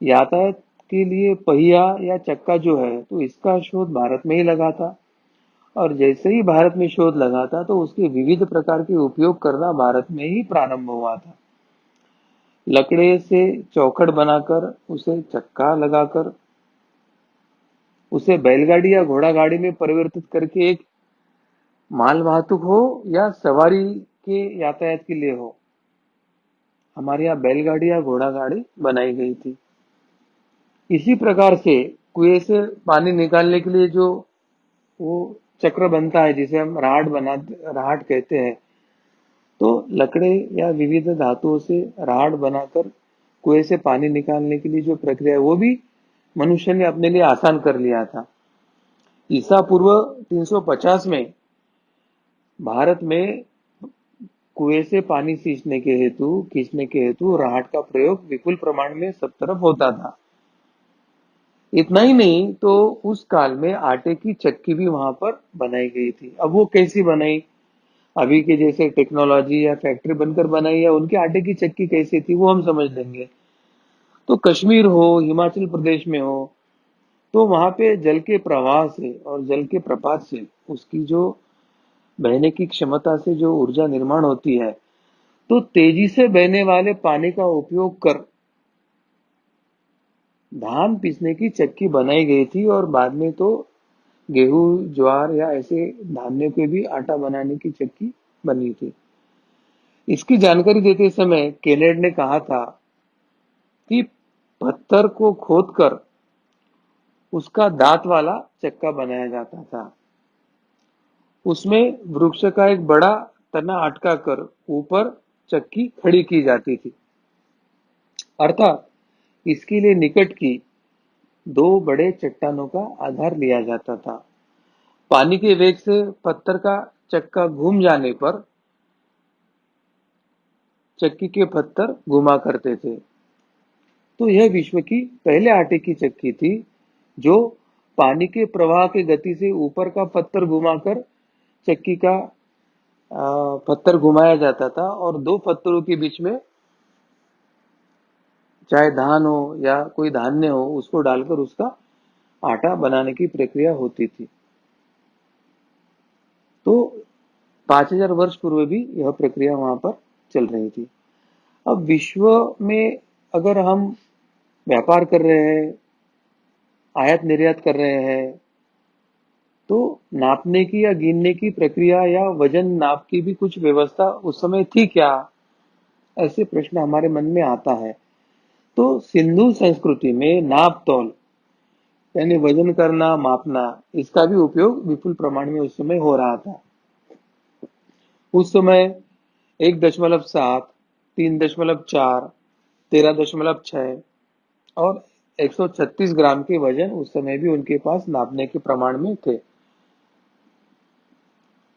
यातायात के लिए पहिया या चक्का जो है, तो इसका शोध भारत में ही लगा था। और जैसे ही भारत में शोध लगा था, तो उसके विविध प्रकार के उपयोग करना भारत में ही प्रारंभ हुआ था। लकड़े से चौखट बनाकर उसे चक्का लगाकर उसे बैलगाड़ी या घोड़ा गाड़ी में परिवर्तित करके एक माल वाहतुक हो या सवारी के यातायात के लिए हो, हमारे यहाँ बैलगाड़ी या घोड़ा गाड़ी बनाई गई थी। इसी प्रकार से कुएं से पानी निकालने के लिए जो वो चक्र बनता है जिसे हम राहट कहते हैं, तो लकड़े या विविध धातुओं से राहट बनाकर कुएं से पानी निकालने के लिए जो प्रक्रिया है वो भी मनुष्य ने अपने लिए आसान कर लिया था। ईसा पूर्व 350 में भारत में कुएं से पानी खींचने के हेतु राहट का प्रयोग विपुल प्रमाण में सब तरफ होता था। इतना ही नहीं, तो उस काल में आटे की चक्की भी वहां पर बनाई गई थी। अब वो कैसी बनाई, अभी के जैसे टेक्नोलॉजी या फैक्ट्री बनकर बनाई या उनके आटे की चक्की कैसी थी, वो हम समझ लेंगे। तो कश्मीर हो, हिमाचल प्रदेश में हो, तो वहां पे जल के प्रवाह से और जल के प्रपात से उसकी जो बहने की क्षमता से जो ऊर्जा निर्माण होती है, तो तेजी से बहने वाले पानी का उपयोग कर धान पीसने की चक्की बनाई गई थी। और बाद में तो गेहूं, ज्वार या ऐसे धान्य के भी आटा बनाने की चक्की बनी थी। इसकी जानकारी देते समय केनेड ने कहा था कि पत्थर को खोदकर उसका दांत वाला चक्का बनाया जाता था। उसमें वृक्ष का एक बड़ा तना अटका कर ऊपर चक्की खड़ी की जाती थी, अर्थात इसके लिए निकट की दो बड़े चट्टानों का आधार लिया जाता था। पानी के वेग से पत्थर का चक्का घूम जाने पर चक्की के पत्थर घुमा करते थे। तो यह विश्व की पहले आटे की चक्की थी जो पानी के प्रवाह की गति से ऊपर का पत्थर घुमाकर चक्की का पत्थर घुमाया जाता था और दो पत्थरों के बीच में चाहे धान हो या कोई धान्य हो उसको डालकर उसका आटा बनाने की प्रक्रिया होती थी। तो 5000 वर्ष पूर्व भी यह प्रक्रिया वहां पर चल रही थी। अब विश्व में अगर हम व्यापार कर रहे हैं, आयात निर्यात कर रहे हैं, तो नापने की या गिनने की प्रक्रिया या वजन नाप की भी कुछ व्यवस्था उस समय थी क्या, ऐसे प्रश्न हमारे मन में आता है। तो सिंधु संस्कृति में नाप तौल यानी वजन करना, मापना, इसका भी उपयोग विपुल प्रमाण में उस समय हो रहा था। उस समय 1.7, 3.4, 13.6 और 136 ग्राम के वजन उस समय भी उनके पास नापने के प्रमाण में थे।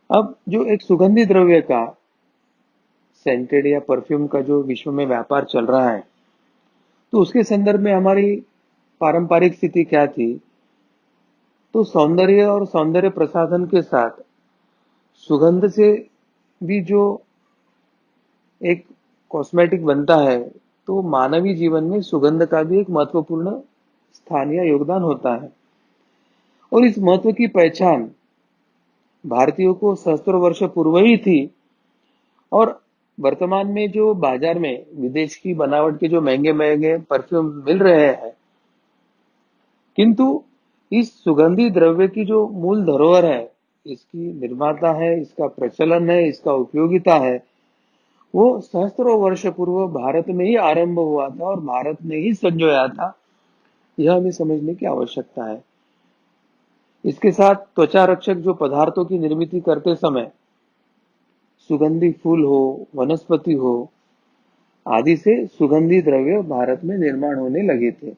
अब जो एक सुगंधित द्रव्य का, सेंटेड या परफ्यूम का जो विश्व में व्यापार चल रहा है, तो उसके संदर्भ में हमारी पारंपरिक स्थिति क्या थी। तो सौंदर्य और सौंदर्य प्रसाधन के साथ सुगंध से भी जो एक कॉस्मेटिक बनता है, तो मानवीय जीवन में सुगंध का भी एक महत्वपूर्ण स्थान या योगदान होता है। और इस महत्व की पहचान भारतीयों को सहस्त्रों वर्ष पूर्व ही थी। और वर्तमान में जो बाजार में विदेश की बनावट के जो महंगे महंगे परफ्यूम मिल रहे हैं, किंतु इस सुगंधी द्रव्य की जो मूल धरोहर है, इसकी निर्माता है, इसका प्रचलन है, इसका उपयोगिता है, वो सहस्त्रों वर्ष पूर्व भारत में ही आरंभ हुआ था और भारत ने ही संजोया था। यह हमें समझने की आवश्यकता है। इसके साथ त्वचा रक्षक जो पदार्थों की निर्मित करते समय सुगंधी फूल हो, वनस्पति हो आदि से सुगंधी द्रव्य भारत में निर्माण होने लगे थे।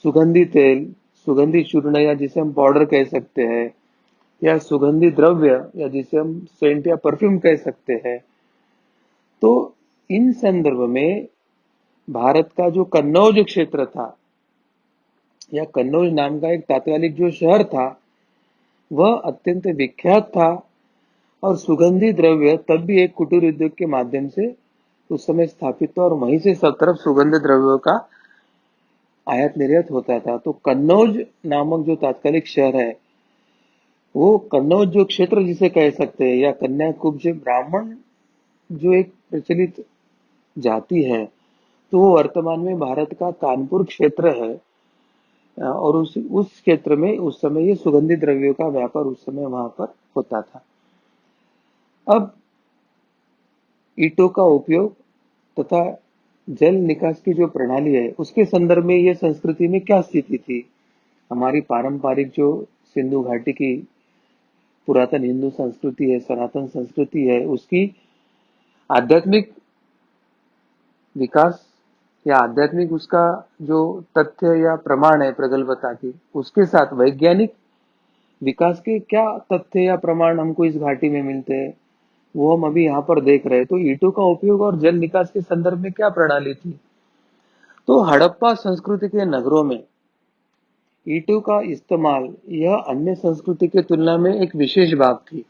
सुगंधी तेल, सुगंधी चूर्ण या जिसे हम पाउडर कह सकते हैं, या सुगंधी द्रव्य या जिसे हम सेंट या परफ्यूम कह सकते हैं। तो इन संदर्भ में भारत का जो कन्नौज क्षेत्र था या कन्नौज नाम का एक तात्कालिक जो शहर था, वह अत्यंत विख्यात था और सुगंधी द्रव्य तब भी एक कुटीर उद्योग के माध्यम से उस समय स्थापित था और वहीं से सब तरफ सुगंध द्रव्यों का आयात निर्यात होता था। तो कन्नौज नामक जो तात्कालिक शहर है, वो कन्नौज जो क्षेत्र जिसे कह सकते हैं या कन्याकुब्ज ब्राह्मण जो एक प्रचलित जाति है, तो वो वर्तमान में भारत का कानपुर क्षेत्र है। और उस क्षेत्र में उस समय ये सुगंधी द्रव्यों का व्यापार उस समय वहां पर होता था। अब ईंटों का उपयोग तथा जल निकास की जो प्रणाली है, उसके संदर्भ में ये संस्कृति में क्या स्थिति थी। हमारी पारंपरिक जो सिंधु घाटी की पुरातन हिंदू संस्कृति है, सनातन संस्कृति है, उसकी आध्यात्मिक विकास या आध्यात्मिक उसका जो तथ्य या प्रमाण है प्रगल्भता की, उसके साथ वैज्ञानिक विकास के क्या तथ्य या प्रमाण हमको इस घाटी में मिलते हैं, वो हम अभी यहाँ पर देख रहे हैं। तो ईंटों का उपयोग और जल निकास के संदर्भ में क्या प्रणाली थी। तो हड़प्पा संस्कृति के नगरों में ईंटों का इस्तेमाल यह अन्य संस्कृति की तुलना में एक विशेष बात थी,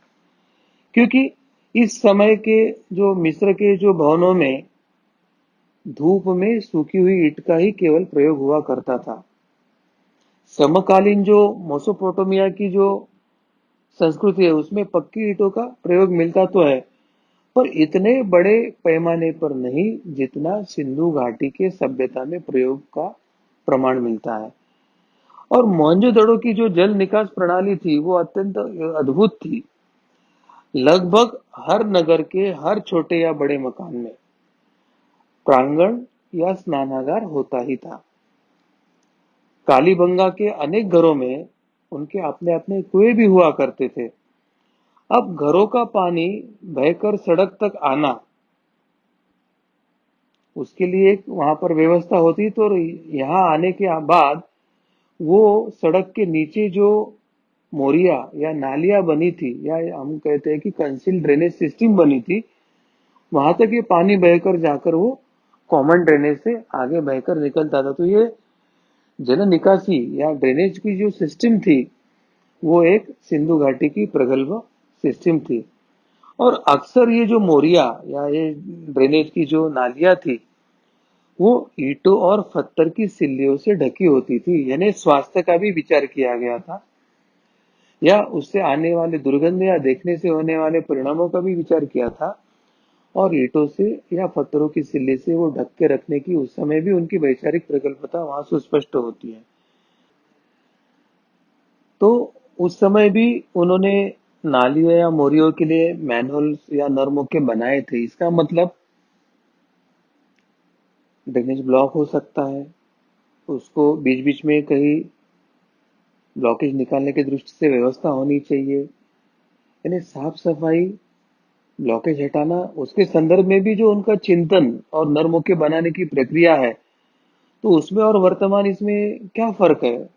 क्योंकि इस समय के जो मिस्र के जो भवनों में धूप में सूखी हुई ईंट का ही केवल प्रयोग हुआ करता था। समकालीन जो मेसोपोटामिया की जो संस्कृति है, उसमें पक्की ईंटों का प्रयोग मिलता तो है, पर इतने बड़े पैमाने पर नहीं जितना सिंधु घाटी के सभ्यता में प्रयोग का प्रमाण मिलता है। और मोहनजोदड़ो की जो जल निकास प्रणाली थी, वो अत्यंत अद्भुत थी। लगभग हर नगर के हर छोटे या बड़े मकान में प्रांगण या स्नानागार होता ही था। कालीबंगा के अनेक घरों में उनके अपने अपने कुएं भी हुआ करते थे। अब घरों का पानी बहकर सड़क तक आना, उसके लिए एक वहां पर व्यवस्था होती। तो यहाँ आने के बाद वो सड़क के नीचे जो मोरिया या नालियां बनी थी, या हम कहते हैं कि कंसील ड्रेनेज सिस्टम बनी थी, वहां तक ये पानी बहकर जाकर वो कॉमन ड्रेनेज से आगे बहकर निकलता था। तो ये जल निकासी या ड्रेनेज की जो सिस्टम थी, वो एक सिंधु घाटी की प्रगल्भ सिस्टम थी। और अक्सर ये जो मोरिया या ये ड्रेनेज की जो नालियां थी, वो ईंटों और पत्थर की सिल्लियों से ढकी होती थी। यानी स्वास्थ्य का भी विचार किया गया था, या उससे आने वाले दुर्गंध या देखने से होने वाले परिणामों का भी विचार किया था। और ईंटों से या पत्थरों की सिल्ली से वो ढक के रखने की उस समय भी उनकी वैचारिक प्रगल्भता वहां सुस्पष्ट होती है। तो उस समय भी उन्होंने नालियों या मोरियों के लिए मैनहोल्स या नरमुखे बनाए थे। इसका मतलब ड्रेनेज ब्लॉक हो सकता है, उसको बीच बीच में कहीं ब्लॉकेज निकालने की दृष्टि से व्यवस्था होनी चाहिए। यानी साफ सफाई, ब्लॉकेज हटाना, उसके संदर्भ में भी जो उनका चिंतन और नरमुखे बनाने की प्रक्रिया है, तो उसमें और वर्तमान इसमें क्या फर्क है।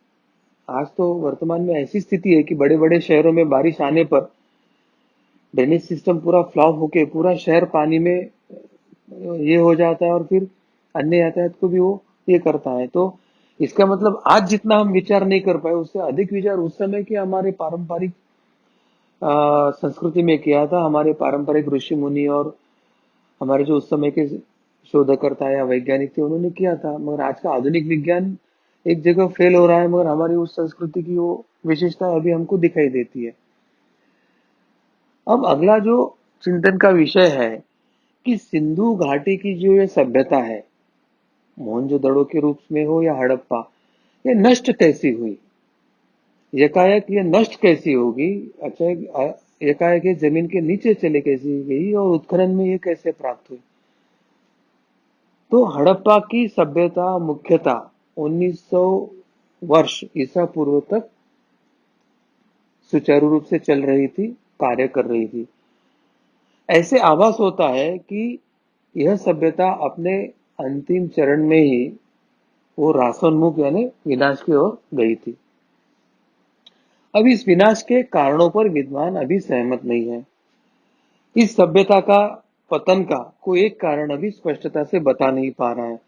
आज तो वर्तमान में ऐसी स्थिति है कि बड़े बड़े शहरों में बारिश आने पर ड्रेनेज सिस्टम पूरा फ्लॉप होके पूरा शहर पानी में ये हो जाता है, और फिर अन्य यातायात को भी वो ये करता है। तो इसका मतलब आज जितना हम विचार नहीं कर पाए, उससे अधिक विचार उस समय के हमारे पारंपरिक संस्कृति में किया था। हमारे पारंपरिक ऋषि मुनि और हमारे जो उस समय के शोधकर्ता या वैज्ञानिक थे, उन्होंने किया था। मगर आज का आधुनिक विज्ञान एक जगह फेल हो रहा है, मगर हमारी उस संस्कृति की वो विशेषता अभी हमको दिखाई देती है। अब अगला जो चिंतन का विषय है कि सिंधु घाटी की जो ये सभ्यता है, मोहनजोदड़ो के रूप में हो या हड़प्पा, ये नष्ट कैसी हुई। एकाएक ये नष्ट कैसी होगी। अच्छा, एकाएक ये जमीन के नीचे चले कैसी गई और उत्खनन में ये कैसे प्राप्त हुई। तो हड़प्पा की सभ्यता मुख्यतः 1900 वर्ष ईसा पूर्व तक सुचारू रूप से चल रही थी, कार्य कर रही थी। ऐसे आभास होता है कि यह सभ्यता अपने अंतिम चरण में ही वो रासोन्मुख यानी विनाश की ओर गई थी। अब इस विनाश के कारणों पर विद्वान अभी सहमत नहीं है। इस सभ्यता का पतन का कोई एक कारण अभी स्पष्टता से बता नहीं पा रहा है,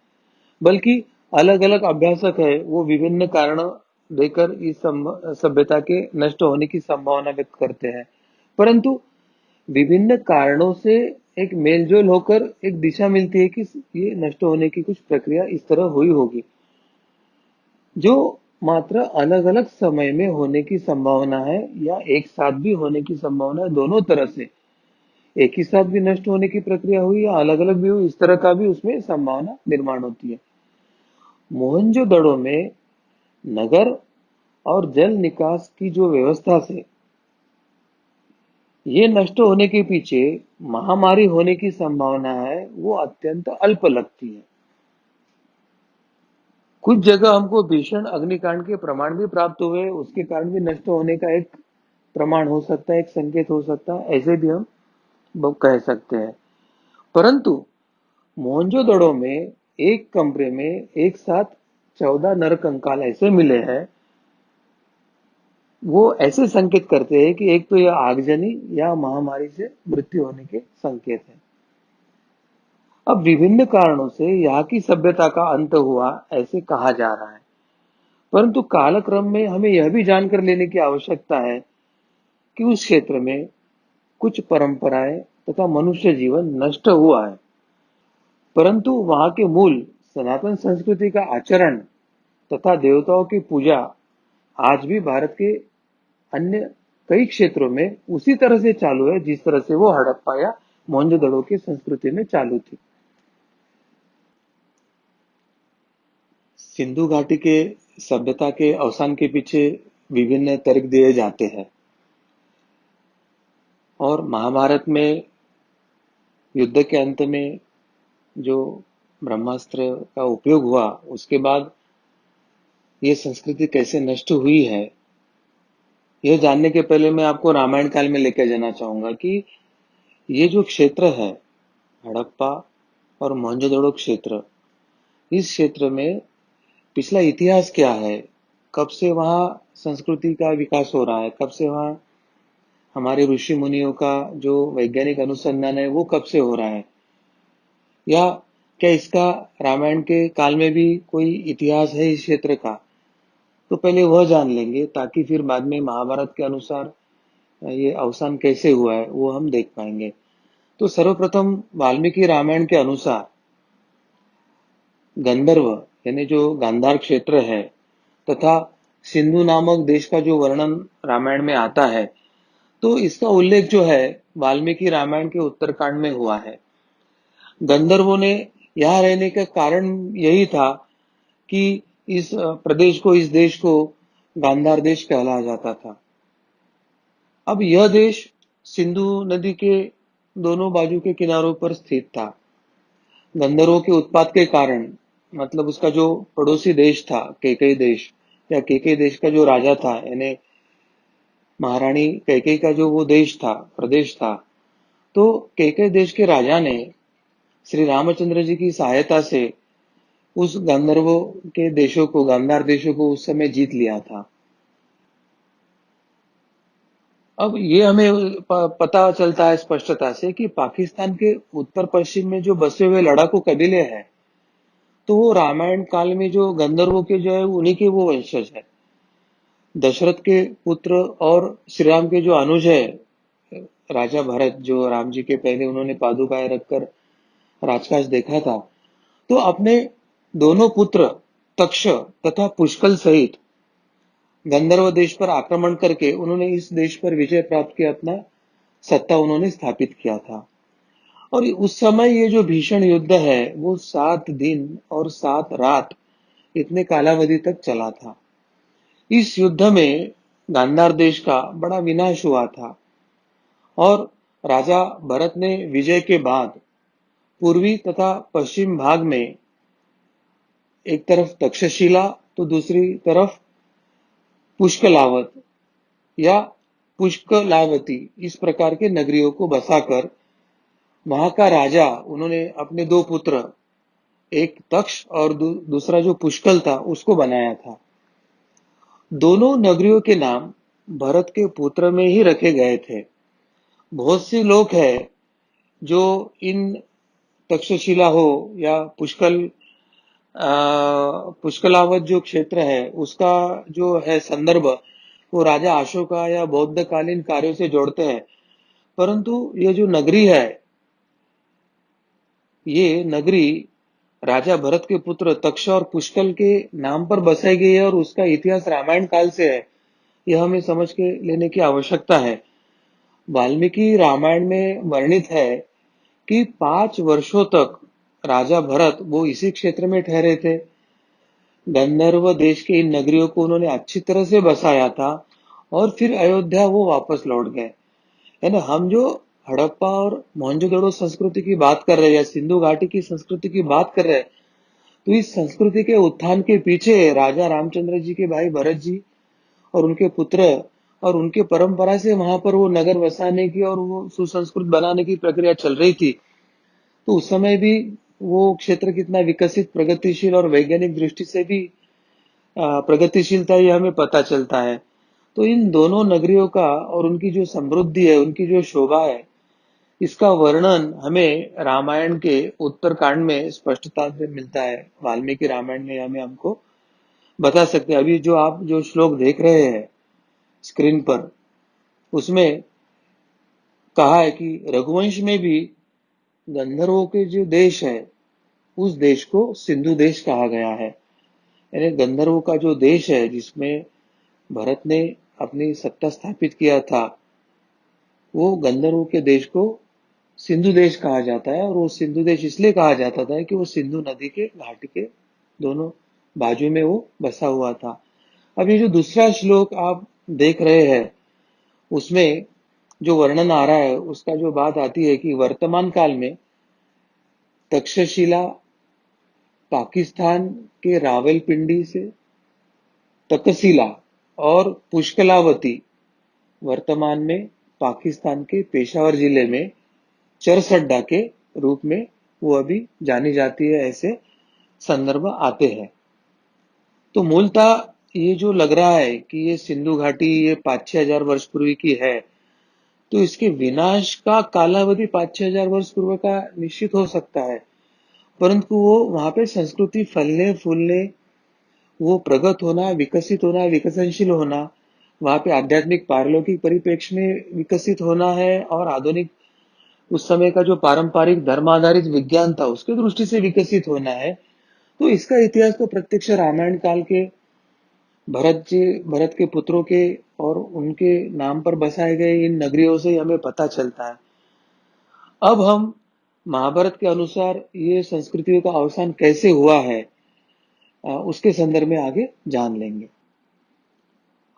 बल्कि अलग अलग अभ्यासक है वो विभिन्न कारण देकर इस सभ्यता के नष्ट होने की संभावना व्यक्त करते हैं। परंतु विभिन्न कारणों से एक मेलजोल होकर एक दिशा मिलती है कि ये नष्ट होने की कुछ प्रक्रिया इस तरह हुई होगी, जो मात्र अलग अलग समय में होने की संभावना है या एक साथ भी होने की संभावना है। दोनों तरह से एक ही साथ भी नष्ट होने की प्रक्रिया हुई या अलग अलग भी हुई, इस तरह का भी उसमें संभावना निर्माण होती है। मोहनजोदड़ो में नगर और जल निकास की जो व्यवस्था से ये नष्ट होने के पीछे महामारी होने की संभावना है वो अत्यंत अल्प लगती है। कुछ जगह हमको भीषण अग्निकांड के प्रमाण भी प्राप्त हुए, उसके कारण भी नष्ट होने का एक प्रमाण हो सकता है, एक संकेत हो सकता है, ऐसे भी हम कह सकते हैं। परंतु मोहनजोदड़ो में एक कमरे में एक साथ 14 नरकंकाल ऐसे मिले हैं, वो ऐसे संकेत करते हैं कि एक तो यह आगजनी या महामारी से मृत्यु होने के संकेत है। अब विभिन्न कारणों से यहाँ की सभ्यता का अंत हुआ ऐसे कहा जा रहा है, परंतु कालक्रम में हमें यह भी जानकर लेने की आवश्यकता है कि उस क्षेत्र में कुछ परंपराएं तथा मनुष्य जीवन नष्ट हुआ है, परंतु वहां के मूल सनातन संस्कृति का आचरण तथा देवताओं की पूजा आज भी भारत के अन्य कई क्षेत्रों में उसी तरह से चालू है जिस तरह से वो हड़प्पा या मोहनजोदड़ो की संस्कृति में चालू थी। सिंधु घाटी के सभ्यता के अवसान के पीछे विभिन्न तर्क दिए जाते हैं और महाभारत में युद्ध के अंत में जो ब्रह्मास्त्र का उपयोग हुआ उसके बाद ये संस्कृति कैसे नष्ट हुई है, यह जानने के पहले मैं आपको रामायण काल में लेकर जाना चाहूंगा कि ये जो क्षेत्र है हड़प्पा और मोहनजोदड़ो क्षेत्र, इस क्षेत्र में पिछला इतिहास क्या है, कब से वहाँ संस्कृति का विकास हो रहा है, कब से वहाँ हमारे ऋषि मुनियों का जो वैज्ञानिक अनुसंधान है वो कब से हो रहा है, या क्या इसका रामायण के काल में भी कोई इतिहास है इस क्षेत्र का, तो पहले वह जान लेंगे ताकि फिर बाद में महाभारत के अनुसार ये अवसान कैसे हुआ है वो हम देख पाएंगे। तो सर्वप्रथम वाल्मीकि रामायण के अनुसार गंधर्व यानी जो गांधार क्षेत्र है तथा सिंधु नामक देश का जो वर्णन रामायण में आता है, तो इसका उल्लेख जो है वाल्मीकि रामायण के उत्तरकांड में हुआ है। गंधर्वों ने यहाँ रहने का कारण यही था कि इस प्रदेश को, इस देश को गांधार देश कहला जाता था। अब यह देश सिंधु नदी के दोनों बाजू के किनारों पर स्थित था। गंधर्वों के उत्पात के कारण, मतलब उसका जो पड़ोसी देश था कैकेयी देश, या कैकेयी देश का जो राजा था यानी महारानी कैकेयी का जो वो देश था, प्रदेश था, तो कैकेयी देश के राजा ने श्री रामचंद्र जी की सहायता से उस गंधर्वों के देशों को, गांधार देशों को उस समय जीत लिया था। अब ये हमें पता चलता है स्पष्टता से कि पाकिस्तान के उत्तर पश्चिम में जो बसे हुए लड़ाकू कबीले हैं, तो वो रामायण काल में जो गंधर्वों के जो है उन्हीं के वो वंशज है। दशरथ के पुत्र और श्री राम के जो अनुज है राजा भरत, जो राम जी के पहले उन्होंने पादुकाएं रखकर राजकाज देखा था, तो अपने दोनों पुत्र तक्ष तथा पुष्कल सहित गंधर्व देश पर आक्रमण करके उन्होंने इस देश पर विजय प्राप्त किया, अपना सत्ता उन्होंने स्थापित किया था। और उस समय ये जो भीषण युद्ध है वो 7 दिन और 7 रात इतने कालावधि तक चला था। इस युद्ध में गांधार देश का बड़ा विनाश हुआ था और राजा भरत ने विजय के बाद पूर्वी तथा पश्चिम भाग में एक तरफ तक्षशिला तो दूसरी तरफ पुष्कलावत या पुष्कलावती इस प्रकार के नगरियों को बसाकर वहां का राजा उन्होंने अपने दो पुत्र, एक तक्ष और दूसरा जो पुष्कल था उसको बनाया था। दोनों नगरियों के नाम भरत के पुत्र में ही रखे गए थे। बहुत से लोग हैं जो इन तक्षशिला हो या पुष्कलावत जो क्षेत्र है उसका जो है संदर्भ वो राजा अशोका या बौद्ध कालीन कार्यों से जोड़ते हैं। परंतु ये जो नगरी है, ये नगरी राजा भरत के पुत्र तक्ष और पुष्कल के नाम पर बसाई गई है और उसका इतिहास रामायण काल से है। यह हमें समझ के लेने की आवश्यकता है। वाल्मीकि रामायण में वर्णित है कि 5 वर्षों तक राजा भरत वो इसी क्षेत्र में ठहरे थे। गंधर्व देश के इन नगरियों को उन्होंने अच्छी तरह से बसाया था और फिर अयोध्या वो वापस लौट गए। है ना। हम जो हड़प्पा और मोहनजोदड़ो संस्कृति की बात कर रहे हैं या सिंधु घाटी की संस्कृति की बात कर रहे हैं, तो इस संस्कृति के उत्थान के पीछे राजा रामचंद्र जी के भाई भरत जी और उनके पुत्र और उनके परंपरा से वहां पर वो नगर बसाने की और वो सुसंस्कृत बनाने की प्रक्रिया चल रही थी। तो उस समय भी वो क्षेत्र कितना विकसित, प्रगतिशील और वैज्ञानिक दृष्टि से भी प्रगतिशील था, ये हमें पता चलता है। तो इन दोनों नगरियों का और उनकी जो समृद्धि है, उनकी जो शोभा है, इसका वर्णन हमें रामायण के उत्तरकांड में स्पष्टता से मिलता है। वाल्मीकि रामायण में हमें हमको बता सकते हैं। अभी जो आप जो श्लोक देख रहे हैं स्क्रीन पर, उसमें कहा है कि रघुवंश में भी गंधर्वों के जो देश है उस देश को सिंधु देश कहा गया है। यानी गंधर्वों का जो देश है जिसमें भरत ने अपनी सत्ता स्थापित किया था, वो गंधर्वों के देश को सिंधु देश कहा जाता है। और वो सिंधु देश इसलिए कहा जाता था कि वो सिंधु नदी के घाटी के दोनों बाजू में वो बसा हुआ था। अब ये जो दूसरा श्लोक आप देख रहे हैं उसमें जो वर्णन आ रहा है उसका जो बात आती है कि वर्तमान काल में तक्षशिला पाकिस्तान के रावलपिंडी से, तकसीला और पुष्कलावती वर्तमान में पाकिस्तान के पेशावर जिले में चरसड्डा के रूप में वो अभी जानी जाती है, ऐसे संदर्भ आते हैं। तो मूलतः ये जो लग रहा है कि ये सिंधु घाटी ये 5-6 हजार वर्ष पूर्व की है, तो इसके विनाश का कालावधि 5-6 हजार वर्ष पूर्व का निश्चित हो सकता है। परंतु वो वहां पे संस्कृति फलने फूलने, वो प्रगत होना, विकसित होना, विकसनशील होना, वहां पे आध्यात्मिक पारलौकिक परिप्रेक्ष्य में विकसित होना है और आधुनिक उस समय का जो पारंपरिक धर्म आधारित विज्ञान था उसके दृष्टि से विकसित होना है। तो इसका इतिहास तो प्रत्यक्ष रामायण काल के भरत के पुत्रों के और उनके नाम पर बसाए गए इन नगरियों से हमें पता चलता है। अब हम महाभारत के अनुसार ये संस्कृतियों का अवसान कैसे हुआ है उसके संदर्भ में आगे जान लेंगे।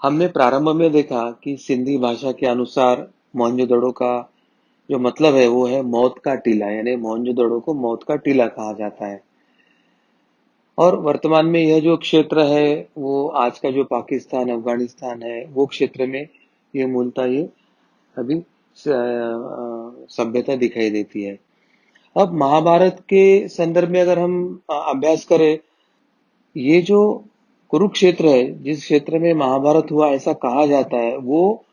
हमने प्रारंभ में देखा कि सिंधी भाषा के अनुसार मोहनजोदड़ो का जो मतलब है वो है मौत का टीला, यानी मोहनजोदड़ो को मौत का टीला कहा जाता है। और वर्तमान में यह जो क्षेत्र है वो आज का जो पाकिस्तान अफगानिस्तान है वो क्षेत्र में ये मूलतः ये अभी सभ्यता दिखाई देती है। अब महाभारत के संदर्भ में अगर हम अभ्यास करें, ये जो कुरुक्षेत्र है जिस क्षेत्र में महाभारत हुआ ऐसा कहा जाता है, वो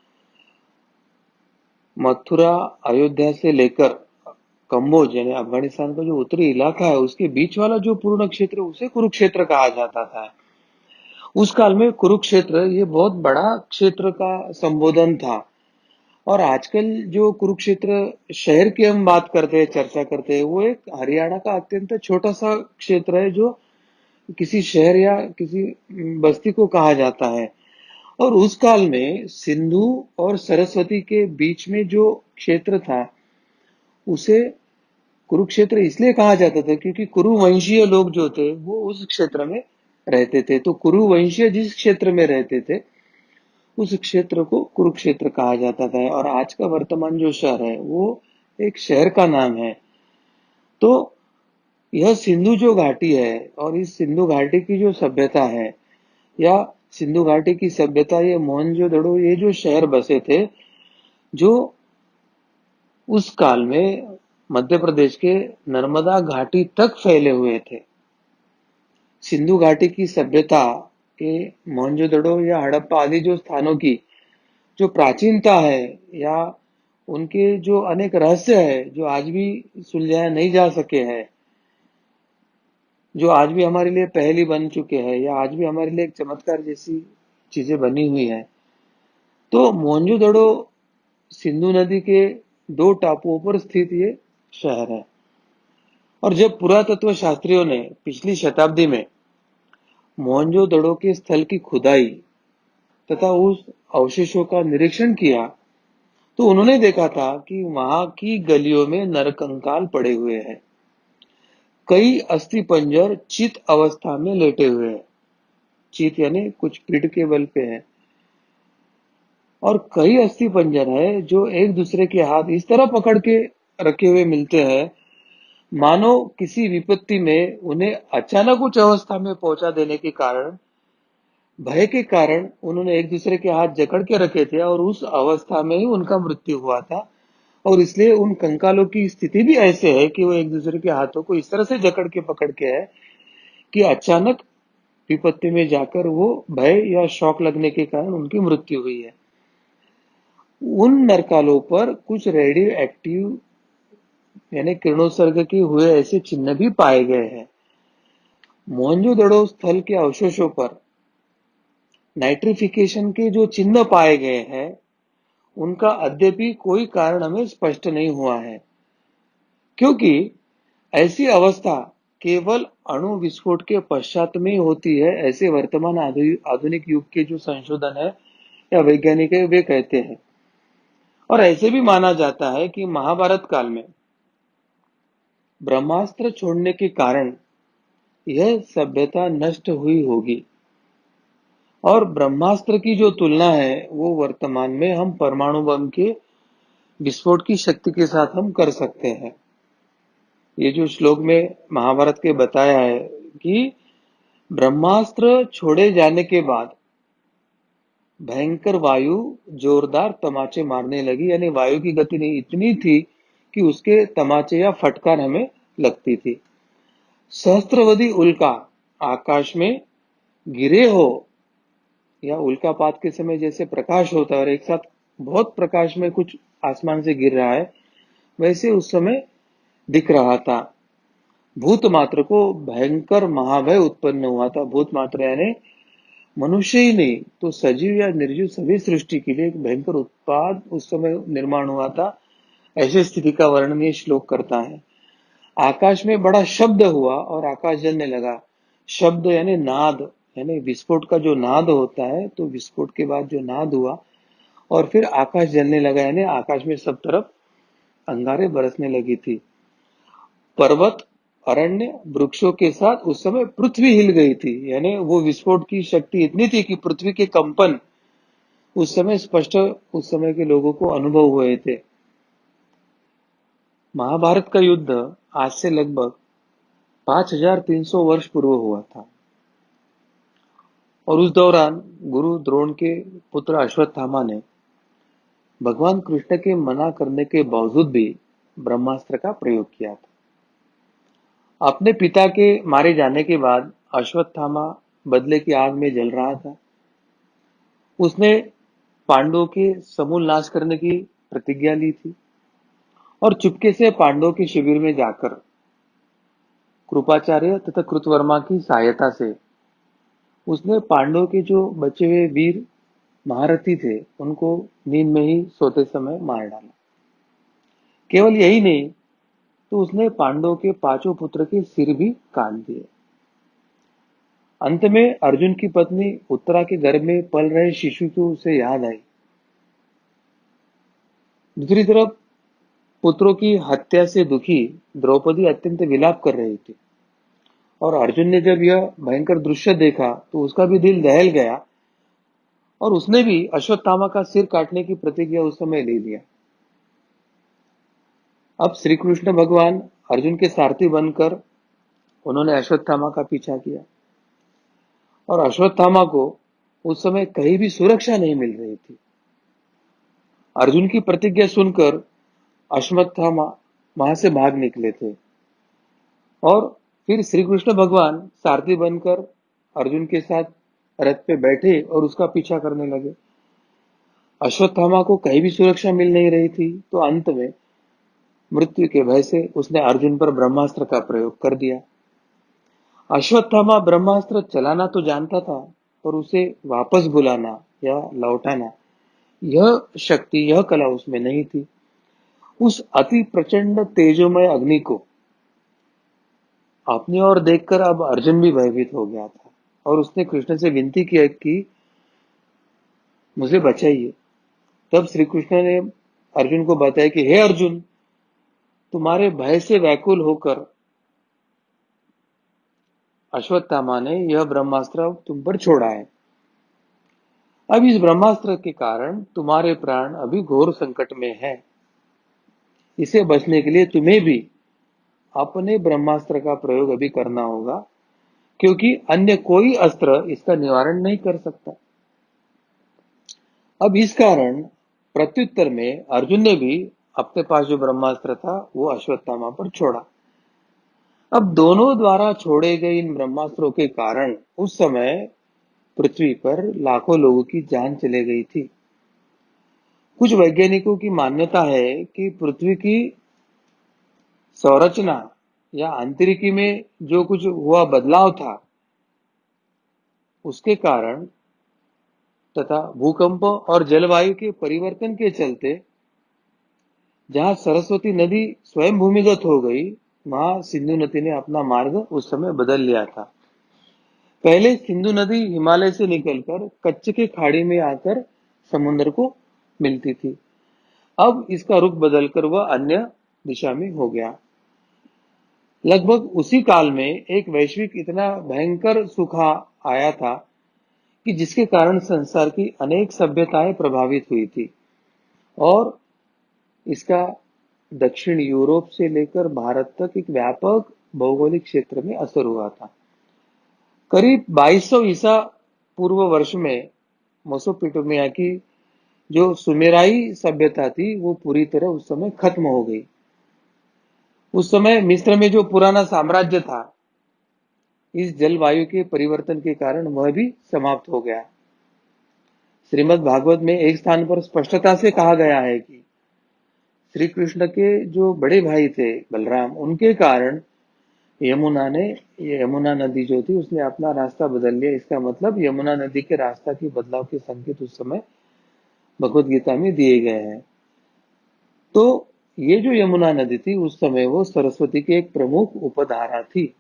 मथुरा अयोध्या से लेकर कम्बोज यानी अफगानिस्तान का जो उत्तरी इलाका है उसके बीच वाला जो पूर्ण क्षेत्र उसे कुरुक्षेत्र कहा जाता था। उस काल में कुरुक्षेत्र ये बहुत बड़ा क्षेत्र का संबोधन था। और आजकल जो कुरुक्षेत्र शहर की हम बात करते हैं, चर्चा करते हैं, वो एक हरियाणा का अत्यंत छोटा सा क्षेत्र है जो किसी शहर या किसी बस्ती को कहा जाता है। और उस काल में सिंधु और सरस्वती के बीच में जो क्षेत्र था उसे कुरुक्षेत्र इसलिए कहा जाता था क्योंकि कुरुवंशीय लोग जो थे वो उस क्षेत्र में रहते थे। तो कुरुवंशीय जिस क्षेत्र में रहते थे उस क्षेत्र को कुरुक्षेत्र कहा जाता था। और आज का वर्तमान जो शहर है वो एक शहर का नाम है। तो यह सिंधु जो घाटी है और इस सिंधु घाटी की जो सभ्यता है या सिंधु घाटी की सभ्यता, ये मोहनजोदड़ो, ये जो शहर बसे थे, जो उस काल में मध्य प्रदेश के नर्मदा घाटी तक फैले हुए थे। सिंधु घाटी की सभ्यता के मोहनजोदड़ो या हड़प्पा आदि जो स्थानों की जो प्राचीनता है, या उनके जो अनेक रहस्य है जो आज भी सुलझाया नहीं जा सके हैं, जो आज भी हमारे लिए पहेली बन चुके हैं, या आज भी हमारे लिए एक चमत्कार जैसी चीजें बनी हुई है, तो मोहनजोदड़ो सिंधु नदी के दो टापुओं पर स्थित ये शहर है। और जब पुरातत्व शास्त्रियों ने पिछली शताब्दी में मोहनजोदड़ो के स्थल की खुदाई तथा उस अवशेषों का निरीक्षण किया, तो उन्होंने देखा था कि वहां की गलियों में नरकंकाल पड़े हुए हैं। कई अस्थि पंजर चित अवस्था में लेटे हुए हैं। चित यानी कुछ पीठ के बल पे है। और कई अस्थि पंजर है जो एक दूसरे के हाथ इस तरह पकड़ के रखे हुए मिलते हैं, मानो किसी विपत्ति में उन्हें अचानक उच्च अवस्था में पहुंचा देने के कारण, भय के कारण उन्होंने एक दूसरे के हाथ जकड़ के रखे थे, और उस अवस्था में ही उनका मृत्यु हुआ था। और इसलिए उन कंकालों की स्थिति भी ऐसे है कि वो एक दूसरे के हाथों को इस तरह से जकड़ के पकड़ के है कि अचानक विपत्ति में जाकर वो भय या शॉक लगने के कारण उनकी मृत्यु हुई है। उन नरकालों पर कुछ रेडियो एक्टिव यानी किरणोत्सर्ग के हुए ऐसे चिन्ह भी पाए गए हैं। मोहनजोदड़ो स्थल के अवशेषों पर नाइट्रिफिकेशन के जो चिन्ह पाए गए हैं, उनका अद्यपि कोई कारण हमें स्पष्ट नहीं हुआ है, क्योंकि ऐसी अवस्था केवल अणु विस्फोट के पश्चात में होती है, ऐसे वर्तमान आधुनिक युग के जो संशोधन है या वैज्ञानिक है वे कहते हैं। और ऐसे भी माना जाता है कि महाभारत काल में ब्रह्मास्त्र छोड़ने के कारण यह सभ्यता नष्ट हुई होगी। और ब्रह्मास्त्र की जो तुलना है वो वर्तमान में हम परमाणु बम के विस्फोट की शक्ति के साथ हम कर सकते हैं। ये जो श्लोक में महाभारत के बताया है कि ब्रह्मास्त्र छोड़े जाने के बाद भयंकर वायु जोरदार तमाचे मारने लगी, यानी वायु की गति नहीं इतनी थी कि उसके तमाचे या फटकार हमें लगती थी। सहस्त्रवदी उल्का आकाश में गिरे हो, या उल्कापात के समय जैसे प्रकाश होता है और एक साथ बहुत प्रकाश में कुछ आसमान से गिर रहा है, वैसे उस समय दिख रहा था। भूत मात्र को भयंकर महाभय उत्पन्न हुआ था। भूत मात्र यानी मनुष्य ही नहीं तो सजीव या निर्जीव सभी सृष्टि के लिए एक भयंकर उत्पाद उस समय निर्माण हुआ था। ऐसी स्थिति का वर्णन ये श्लोक करता है। आकाश में बड़ा शब्द हुआ और आकाश जलने लगा। शब्द यानी नाद, यानी विस्फोट का जो नाद होता है, तो विस्फोट के बाद जो नाद हुआ और फिर आकाश जलने लगा, यानी आकाश में सब तरफ अंगारे बरसने लगी थी। पर्वत, अरण्य, वृक्षों के साथ उस समय पृथ्वी हिल गई थी, यानी वो विस्फोट की शक्ति इतनी थी कि पृथ्वी के कंपन उस समय स्पष्ट उस समय के लोगों को अनुभव हुए थे। महाभारत का युद्ध आज से लगभग 5300 वर्ष पूर्व हुआ था। और उस दौरान गुरु द्रोण के पुत्र अश्वत्थामा ने भगवान कृष्ण के मना करने के बावजूद भी ब्रह्मास्त्र का प्रयोग किया था। अपने पिता के मारे जाने के बाद अश्वत्थामा बदले की आग में जल रहा था। उसने पांडवों के समूल नाश करने की प्रतिज्ञा ली थी और चुपके से पांडवों के शिविर में जाकर कृपाचार्य तथा कृतवर्मा की सहायता से उसने पांडवों के जो बचे हुए वीर महारथी थे उनको नींद में ही सोते समय मार डाला। केवल यही नहीं, तो उसने पांडवों के पांचों पुत्र के सिर भी काट दिए। अंत में अर्जुन की पत्नी उत्तरा के गर्भ में पल रहे शिशु को उसे याद आई। दूसरी तरफ पुत्रों की हत्या से दुखी द्रौपदी अत्यंत विलाप कर रही थी। और अर्जुन ने जब यह भयंकर दृश्य देखा तो उसका भी दिल दहल गया और उसने भी अश्वत्थामा का सिर काटने की प्रतिज्ञा उस समय ले लिया। अब श्री कृष्ण भगवान अर्जुन के सारथी बनकर उन्होंने अश्वत्थामा का पीछा किया और अश्वत्थामा को उस समय कहीं भी सुरक्षा नहीं मिल रही थी। अर्जुन की प्रतिज्ञा सुनकर अश्वत्थामा वहां से भाग निकले थे और फिर श्री कृष्ण भगवान सारथी बनकर अर्जुन के साथ रथ पे बैठे और उसका पीछा करने लगे। अश्वत्थामा को कहीं भी सुरक्षा मिल नहीं रही थी, तो अंत में मृत्यु के भय से उसने अर्जुन पर ब्रह्मास्त्र का प्रयोग कर दिया। अश्वत्थामा ब्रह्मास्त्र चलाना तो जानता था, पर उसे वापस बुलाना या लौटाना यह शक्ति, यह कला उसमें नहीं थी। उस अति प्रचंड तेजोमय अग्नि को अपनी ओर देखकर अब अर्जुन भी भयभीत हो गया था और उसने कृष्ण से विनती किया कि मुझे बचाइए। तब श्री कृष्ण ने अर्जुन को बताया कि हे अर्जुन, तुम्हारे भय से व्याकुल होकर अश्वत्थामा ने यह ब्रह्मास्त्र तुम पर छोड़ा है। अब इस ब्रह्मास्त्र के कारण तुम्हारे प्राण अभी घोर संकट में है। इसे बचने के लिए तुम्हें भी अपने ब्रह्मास्त्र का प्रयोग अभी करना होगा, क्योंकि अन्य कोई अस्त्र इसका निवारण नहीं कर सकता। अब इस कारण प्रत्युत्तर में अर्जुन ने भी अपने पास जो ब्रह्मास्त्र था वो अश्वत्थामा पर छोड़ा। अब दोनों द्वारा छोड़े गए इन ब्रह्मास्त्रों के कारण उस समय पृथ्वी पर लाखों लोगों की जान चली गई थी। कुछ वैज्ञानिकों की मान्यता है कि पृथ्वी की संरचना या अंतरिकी में जो कुछ हुआ बदलाव था, उसके कारण तथा भूकंप और जलवायु के परिवर्तन के चलते जहां सरस्वती नदी स्वयं भूमिगत हो गई, वहां सिंधु नदी ने अपना मार्ग उस समय बदल लिया था। पहले सिंधु नदी हिमालय से निकलकर कच्छ के खाड़ी में आकर समुद्र को मिलती थी। अब इसका रुख बदलकर वह अन्य दिशा में हो गया। लगभग उसी काल में एक वैश्विक इतना भयंकर सूखा आया था कि जिसके कारण संसार की अनेक सभ्यताएं प्रभावित हुई थी और इसका दक्षिण यूरोप से लेकर भारत तक एक व्यापक भौगोलिक क्षेत्र में असर हुआ था। करीब 2200 ईसा पूर्व वर्ष में मेसोपोटामिया की जो सुमेराई सभ्यता थी वो पूरी तरह उस समय खत्म हो गई। उस समय मिस्र में जो पुराना साम्राज्य था, इस जलवायु के परिवर्तन के कारण वह भी समाप्त हो गया। श्रीमद् भागवत में एक स्थान पर स्पष्टता से कहा गया है कि श्री कृष्ण के जो बड़े भाई थे बलराम, उनके कारण यमुना नदी जो थी उसने अपना रास्ता बदल लिया। इसका मतलब यमुना नदी के रास्ता के बदलाव के संकेत उस समय भगवत गीता में दिए गए हैं। तो ये जो यमुना नदी थी उस समय वो सरस्वती की एक प्रमुख उपधारा थी।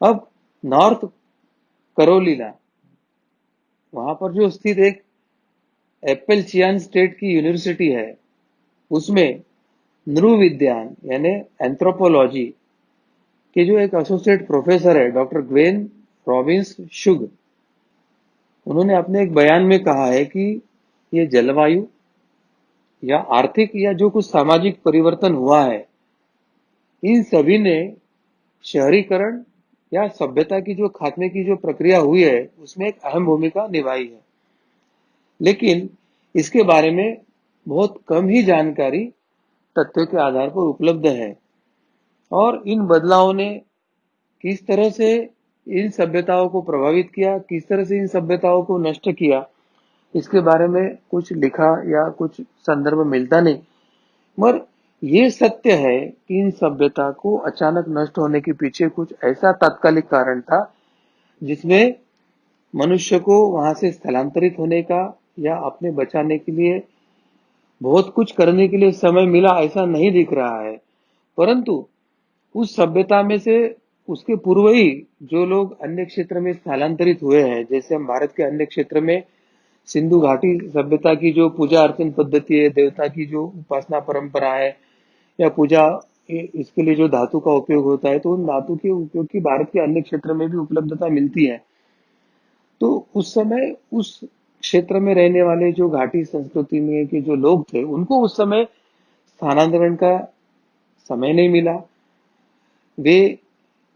अब नॉर्थ कैरोलिना, वहां पर जो स्थित एक एप्पलचियान स्टेट की यूनिवर्सिटी है, उसमें नृविज्ञान यानी एंथ्रोपोलॉजी के जो एक एसोसिएट प्रोफेसर है डॉक्टर ग्वेन रॉबिन्स शुग, उन्होंने अपने एक बयान में कहा है कि ये जलवायु या आर्थिक या जो कुछ सामाजिक परिवर्तन हुआ है, इन सभी ने शहरीकरण या सभ्यता की जो खात्मे की जो प्रक्रिया हुई है उसमें एक अहम भूमिका निभाई है। लेकिन इसके बारे में बहुत कम ही जानकारी तथ्यों के आधार पर उपलब्ध है और इन बदलावों ने किस तरह से इन सभ्यताओं को प्रभावित किया, किस तरह से इन सभ्यताओं को नष्ट किया, इसके बारे में कुछ लिखा या कुछ संदर्भ मिलता नहीं। मगर ये सत्य है कि इन सभ्यता को अचानक नष्ट होने के पीछे कुछ ऐसा तात्कालिक कारण था जिसमें मनुष्य को वहां से स्थलांतरित होने का या अपने बचाने के लिए बहुत कुछ करने के लिए समय मिला, ऐसा नहीं दिख रहा है। परंतु उस सभ्यता में से उसके पूर्व ही जो लोग अन्य क्षेत्र में स्थलांतरित हुए हैं, जैसे हम भारत के अन्य क्षेत्र में सिंधु घाटी सभ्यता की जो पूजा अर्चन पद्धति है, देवता की जो उपासना परंपरा है या पूजा, इसके लिए जो धातु का उपयोग होता है, तो उन धातु के उपयोग की भारत के अन्य क्षेत्र में भी उपलब्धता मिलती है। तो उस समय उस क्षेत्र में रहने वाले जो घाटी संस्कृति में के जो लोग थे, उनको उस समय स्थानांतरण का समय नहीं मिला। वे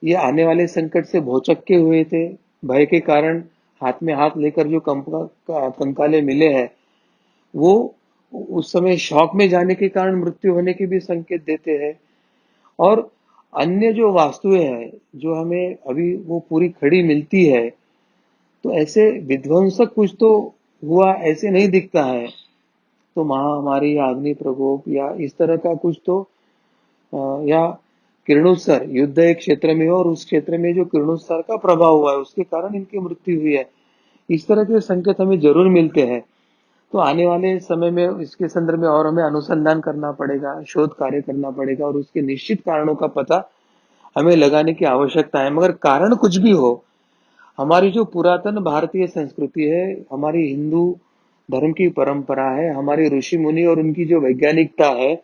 ये आने वाले संकट से भौचक्के हुए थे, भय के कारण हाथ में हाथ लेकर जो कंकाले मिले हैं, वो उस समय शॉक में जाने के कारण मृत्यु होने के भी संकेत देते हैं। और अन्य जो वास्तुएं हैं जो हमें अभी वो पूरी खड़ी मिलती है, तो ऐसे विध्वंसक कुछ तो हुआ ऐसे नहीं दिखता है। तो महामारी या अग्नि प्रकोप या इस तरह का कुछ तो या किरणोत्सर्ग, युद्ध एक क्षेत्र में हो और उस क्षेत्र में जो किरणोत्सर्ग का प्रभाव हुआ है उसके कारण इनकी मृत्यु हुई है, इस तरह के संकेत हमें जरूर मिलते हैं। तो आने वाले समय में इसके संदर्भ में और हमें अनुसंधान करना पड़ेगा, शोध कार्य करना पड़ेगा और उसके निश्चित कारणों का पता हमें लगाने की आवश्यकता है। मगर कारण कुछ भी हो, हमारी जो पुरातन भारतीय संस्कृति है, हमारी हिंदू धर्म की परंपरा है, हमारे ऋषि मुनि और उनकी जो वैज्ञानिकता है,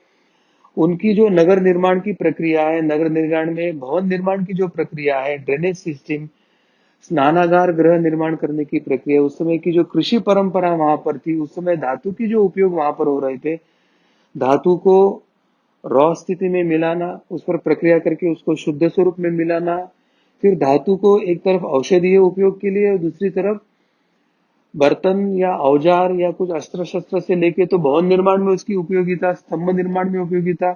उनकी जो नगर निर्माण की प्रक्रिया है, नगर निर्माण में भवन निर्माण की जो प्रक्रिया है, ड्रेनेज सिस्टम, स्नानागार गृह निर्माण करने की प्रक्रिया, उस समय की जो कृषि परंपरा वहां पर थी, उस समय धातु की जो उपयोग वहां पर हो रहे थे, धातु को रॉ स्थिति में मिलाना, उस पर प्रक्रिया करके उसको शुद्ध स्वरूप में मिलाना, फिर धातु को एक तरफ औषधीय उपयोग के लिए और दूसरी तरफ बर्तन या औजार या कुछ अस्त्र शस्त्र से लेके तो भवन निर्माण में उसकी उपयोगिता, स्तंभ निर्माण में उपयोगिता।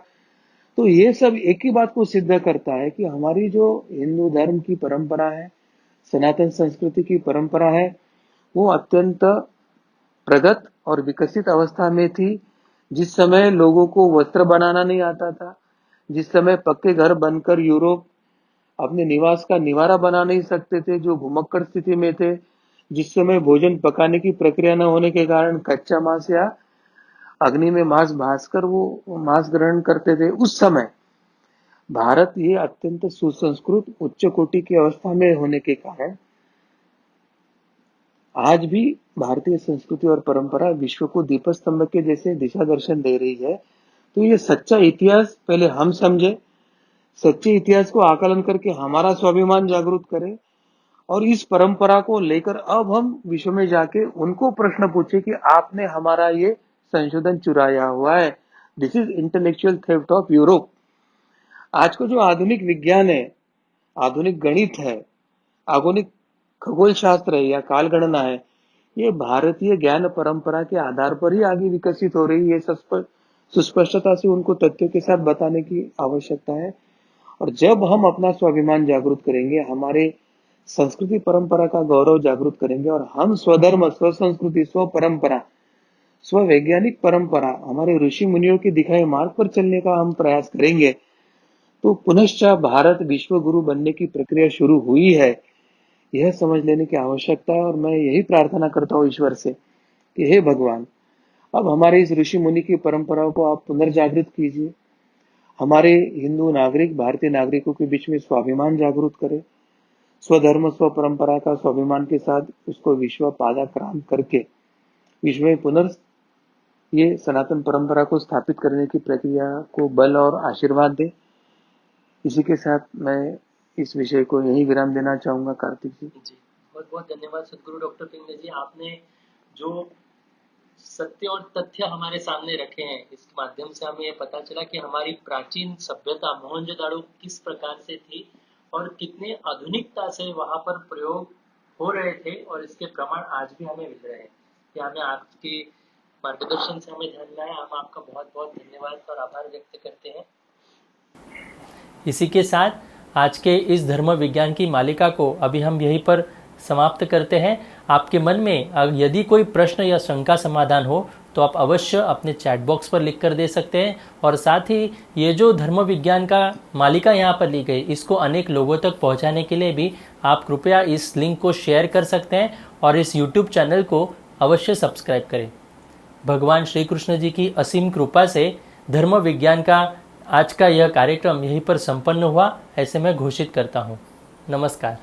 तो ये सब एक ही बात को सिद्ध करता है कि हमारी जो हिंदू धर्म की परंपरा है, सनातन संस्कृति की परंपरा है, वो अत्यंत प्रगत और विकसित अवस्था में थी। जिस समय लोगों को वस्त्र बनाना नहीं आता था, जिस समय पक्के घर बनकर यूरोप अपने निवास का निवारा बना नहीं सकते थे, जो भूमक्कड़ स्थिति में थे, जिस समय भोजन पकाने की प्रक्रिया न होने के कारण कच्चा मांस या अग्नि में मांस भासकर वो मांस ग्रहण करते थे, उस समय भारत ये अत्यंत सुसंस्कृत उच्च कोटि की अवस्था में होने के कारण आज भी भारतीय संस्कृति और परंपरा विश्व को दीपस्तंभ के जैसे दिशा दर्शन दे रही है। तो ये सच्चा इतिहास पहले हम समझे, सच्चे इतिहास को आकलन करके हमारा स्वाभिमान जागृत करें और इस परंपरा को लेकर अब हम विश्व में जाके उनको प्रश्न पूछे कि आपने हमारा ये संशोधन चुराया हुआ है। This is intellectual theft of Europe. आज को जो आधुनिक विज्ञान है, आधुनिक गणित है, आधुनिक खगोल शास्त्र है या काल गणना है, ये भारतीय ज्ञान परंपरा के आधार पर ही आगे विकसित हो रही है। सुस्पष्टता से उनको तथ्यों के साथ बताने की आवश्यकता है। और जब हम अपना स्वाभिमान जागृत करेंगे, हमारे संस्कृति परंपरा का गौरव जागृत करेंगे और हम स्वधर्म, स्व संस्कृति, स्व परंपरा, स्व वैज्ञानिक परंपरा, हमारे ऋषि मुनियों के दिखाए मार्ग पर चलने का हम प्रयास करेंगे, तो पुनश्च भारत विश्व गुरु बनने की प्रक्रिया शुरू हुई है, यह समझ लेने की आवश्यकता है। और मैं यही प्रार्थना करता हूँ ईश्वर से कि हे भगवान, अब हमारे इस ऋषि मुनि की परंपराओं को आप पुनर्जागृत कीजिए, हमारे हिंदू नागरिक, भारतीय नागरिकों के बीच में स्वाभिमान जागृत करें, स्वधर्म स्व परंपरा का स्वाभिमान के साथ उसको विश्व पादाक्रांत करके विश्व में ये सनातन परंपरा को स्थापित करने की प्रक्रिया को बल और आशीर्वाद दे। इसी के साथ मैं इस विषय को यही विराम देना चाहूंगा। कार्तिक जी
बहुत बहुत धन्यवाद सदगुरु डॉक्टर पिंगले जी। आपने जो सत्य और तथ्य हमारे सामने रखे हैं, इस माध्यम से हमें ये पता चला कि हमारी प्राचीन सभ्यता मोहनजोदाड़ो किस प्रकार से थी और कितने आधुनिकता से वहां पर प्रयोग हो रहे थे और इसके प्रमाण आज भी हमें मिल रहे हैं। ये हमें आपके मार्गदर्शन से हमें ध्यान लाया। हम आपका बहुत बहुत धन्यवाद और आभार व्यक्त करते हैं। इसी के साथ आज के इस धर्म विज्ञान की मालिका को अभी हम यहीं पर समाप्त करते हैं। आपके मन में यदि कोई प्रश्न या शंका समाधान हो तो आप अवश्य अपने चैट बॉक्स पर लिख कर दे सकते हैं। और साथ ही ये जो धर्म विज्ञान का मालिका यहाँ पर ली गई, इसको अनेक लोगों तक पहुँचाने के लिए भी आप कृपया इस लिंक को शेयर कर सकते हैं और इस यूट्यूब चैनल को अवश्य सब्सक्राइब करें। भगवान श्री कृष्ण जी की असीम कृपा से धर्म विज्ञान का आज का यह कार्यक्रम यहीं पर संपन्न हुआ, ऐसे मैं घोषित करता हूँ। नमस्कार।